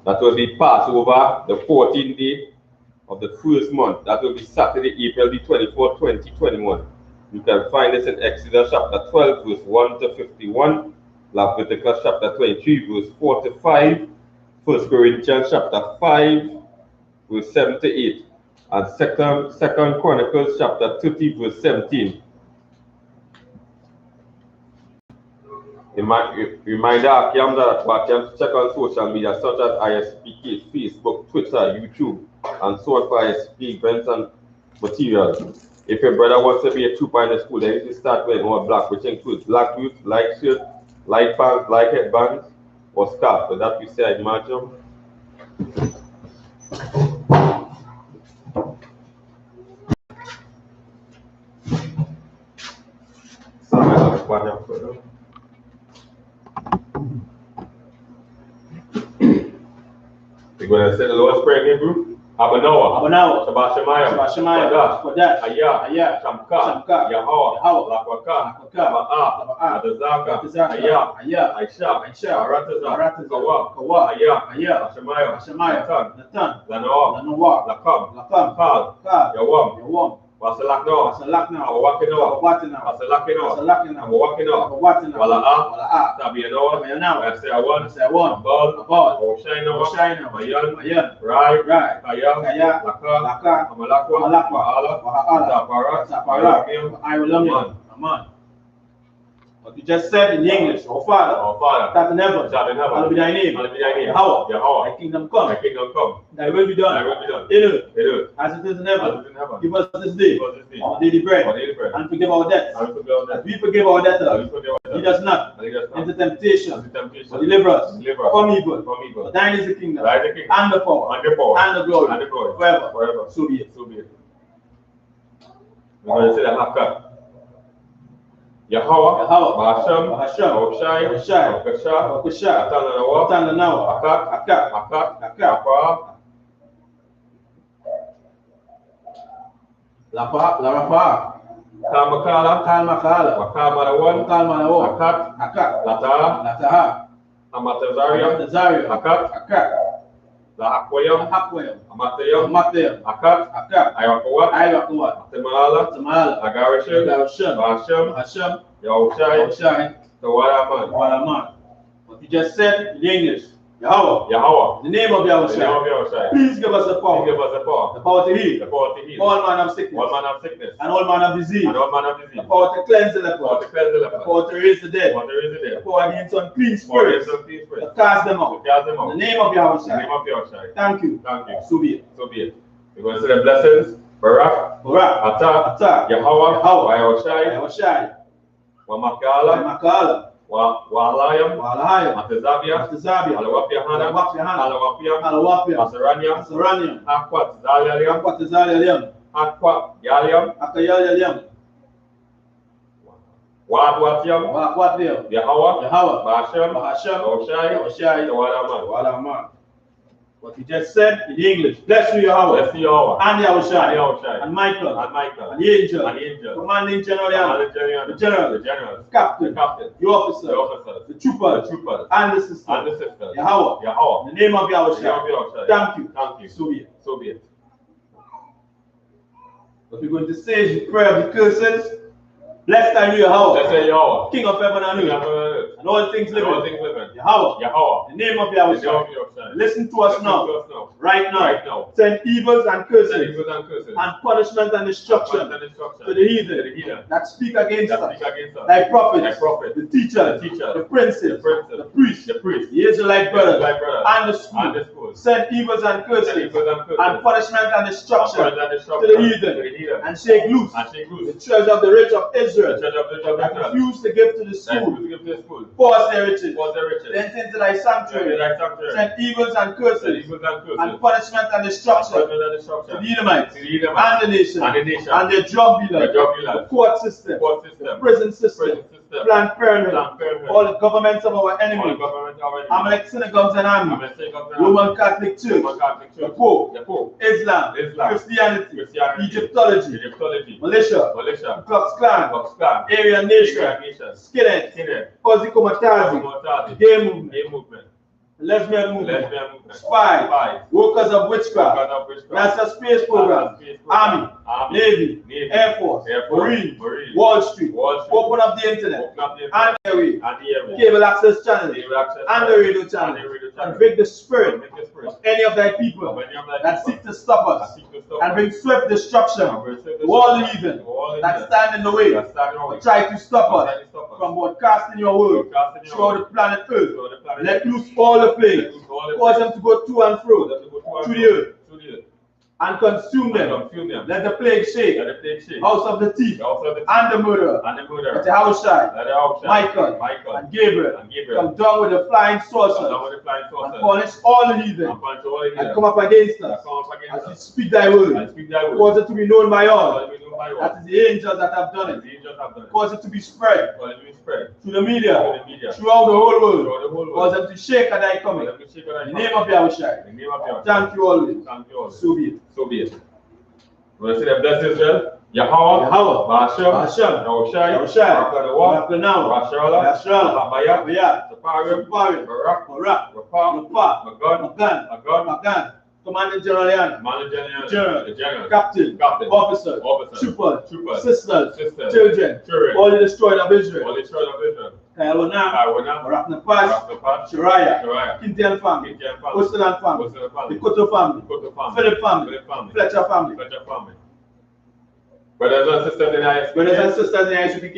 That will be Passover, the 14th day of the first month. That will be Saturday, April the 24th, 2021. You can find this in Exodus chapter 12, verse 1 to 51, Leviticus chapter 23, verse 4 to 5, 1 Corinthians chapter 5, verse 7 to 8, and 2 Chronicles chapter 30, verse 17. Reminder Akiam that Akiam to check on social media such as I.S.U.P.K, Facebook, Twitter, YouTube, and so on for I.S.U.P.K events and materials. If your brother wants to be a trooper in the school, then you can start wearing more black, which includes black boots, light shirt, light pants, light headbands, or scarf. So that we say I imagine. We're going to say the Lord's Prayer in Hebrew. Abanawa, Shabbat Shemayim, Kodash, Ayah, Shamka, Yahweh, Lakwaka, Ba'a, Adazaka, Ayah, Aisha, Arataza, Kawa, Ayah, Shemayim, Natan, Lanoa, Lakam, Kal, Yawam, Wasalakno, Awakino, Wasalakino, Awakino, Wala'a, Tabiano, Seawan, Bal, Oshino, Mayan, Rai, Kaya, Laka, Amalakwa, Ala, Zapara, Ireland, Aman. What you just said in English, our Father, that in heaven, hallowed be thy name, Yahweh, thy kingdom come, thy will be done, in earth, as it is in heaven. Give us this day our daily bread, and forgive our debts, as we forgive our debtors. Lead us not into temptation, but deliver us from evil. For thine is the kingdom, and the power, and the glory, forever. So be it. We're going to say the Hakka. Yahweh, Bahasham, Oshai, Okasha, Atanawa, Akak, Lapa, Kalmakala, Wakamarawan, Akak, Lataha, Amatazaria, Akak, La Akwayam, Amatayam, Akat, Ayakawat, Tamala, Agarasham, Hasham, Yahushai, Tawaraman. What you just said in English, Yahweh, the name of Yahushai. Please give us the power, the power to heal, all manner of sickness, and all manner of disease, the power to cleanse the leper, the power to raise the dead, the power against unclean spirits, to cast them out. In the name of Yahushai. Thank you. So be it. We're going to say the blessings. Barak, Ata, Yahweh, Yahushai, Wamakala, Walayam, Matazabia, Alawapia, Asaraniam, Akwat Zaliam, Akwat Yaliam, Watiam, Yahweh, Bahasham, Oshai, Walaman. What he just said in English, bless you, Yahweh, and Yahushai, and Michael, and the angel, commanding general, the general, captain, the officer, the trooper, and the sister, Yahweh, in the name of Yahushai. Thank you. So be it. What we're going to say is the prayer of the curses. Blessed are you, Yahweh, King of heaven and earth.
and all things living. Yahweh.
Yahweh.
The name of Yahweh.
The name of Yahweh.
Listen to us now. Right now.
Right now.
Send evils and curses.
Send evils and curses.
And punishment and destruction. To the heathen. That speak against us. Thy prophets. The teachers. The princes. The priests. The Israelite brothers. And the school. Send evils and curses. And punishment and destruction. To the heathen. And shake loose. The treasure of the rich of Israel. That refuse to give to the school. Force their riches. Then into thy sanctuary. Send evils and curses. And punishment and destruction. To the Edomites. And the nation. And their drug dealers. The court system. The prison system. Planned Parenthood. All the governments of our enemies. Amalek synagogues and armies. Roman Catholic Church. The Pope. Islam. Christianity. Egyptology. Militia. Ku Klux Klan. Aryan Nation. Skinheads. Ozzy Gay movement. Lesbian movement. Spy. Workers of witchcraft. NASA space program. Army. Navy. Air Force. Marine. Wall Street. Open up the internet. And airway. Cable access channels. And the radio channel. Convict the spirit of any of thy people that seek to stop us. And bring swift destruction to all the heathen that stand in the way. Or try to stop us from broadcasting your word throughout the planet Earth. Let loose all the plagues. Cause them to go to and fro through the earth. And consume them. Let the plague shake. House of the thief and the murderer. Let the Yahushai, Michael, and Gabriel come down with the flying saucers and punish all the heathen and come up against us as we speak thy word. Cause it to be known by all. That is the angels that have done it. Cause it to be spread through the media, throughout the whole world. Cause them to shake at thy coming. In the name of Yahushai. Thank you always. So be it.
When I say that bless Israel, Yahweh, Ba'ashem, Yahushai, Rashala, Bayat, Saparim, Barak, Magan,
Commander General, General, Captain, Officer, Troopers, Sisters, Children, all the destroyed of Israel. Kayalwana, Barak, Shariah, Kintian family, Ostelan family, the Koto family, Philip family, Fletcher family.
Brothers and sisters in
I.S.U.P.K.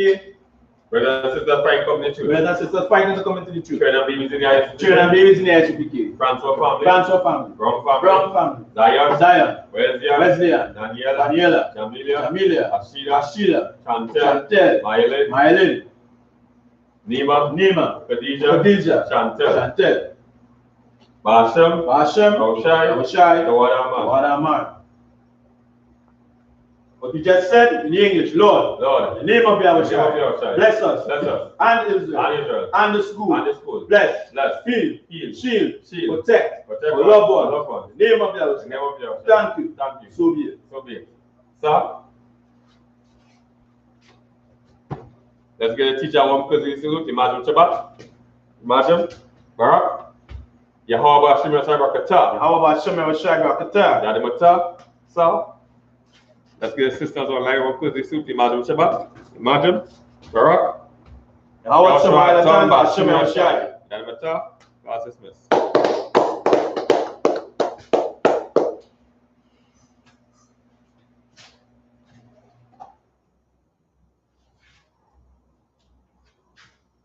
Brothers and sisters fighting coming to the truth.
Brothers and sisters fighting to come into the truth.
Children and babies in the I.S.U.P.K.
Children and babies in the I.S.U.P.K.
Francois family.
Brown family. Zion. Wesleyan. Daniela. Jamilia. Ashila. Chantel. Myelin. Nima. Khadija. Chantel.
Ba'ashem.
Yahushai. Tawadamar. What you just said in English, Lord, in the name of Yahushua, bless us, and Israel, and the school, bless, heal, shield, protect, our loved ones, in the name of Yahushua. Thank you. So be it.
Sir, let's get a teacher one because we salute Imagine Shabbat, Imagine Barak, Yahweh Hashem Yashai Barakatah, Yadimata, sir. Let's get assistance online one because we salute Imagine Shabbat, Imagine Barak, Yahweh Hashem Yashai, Yadimata, class dismissed.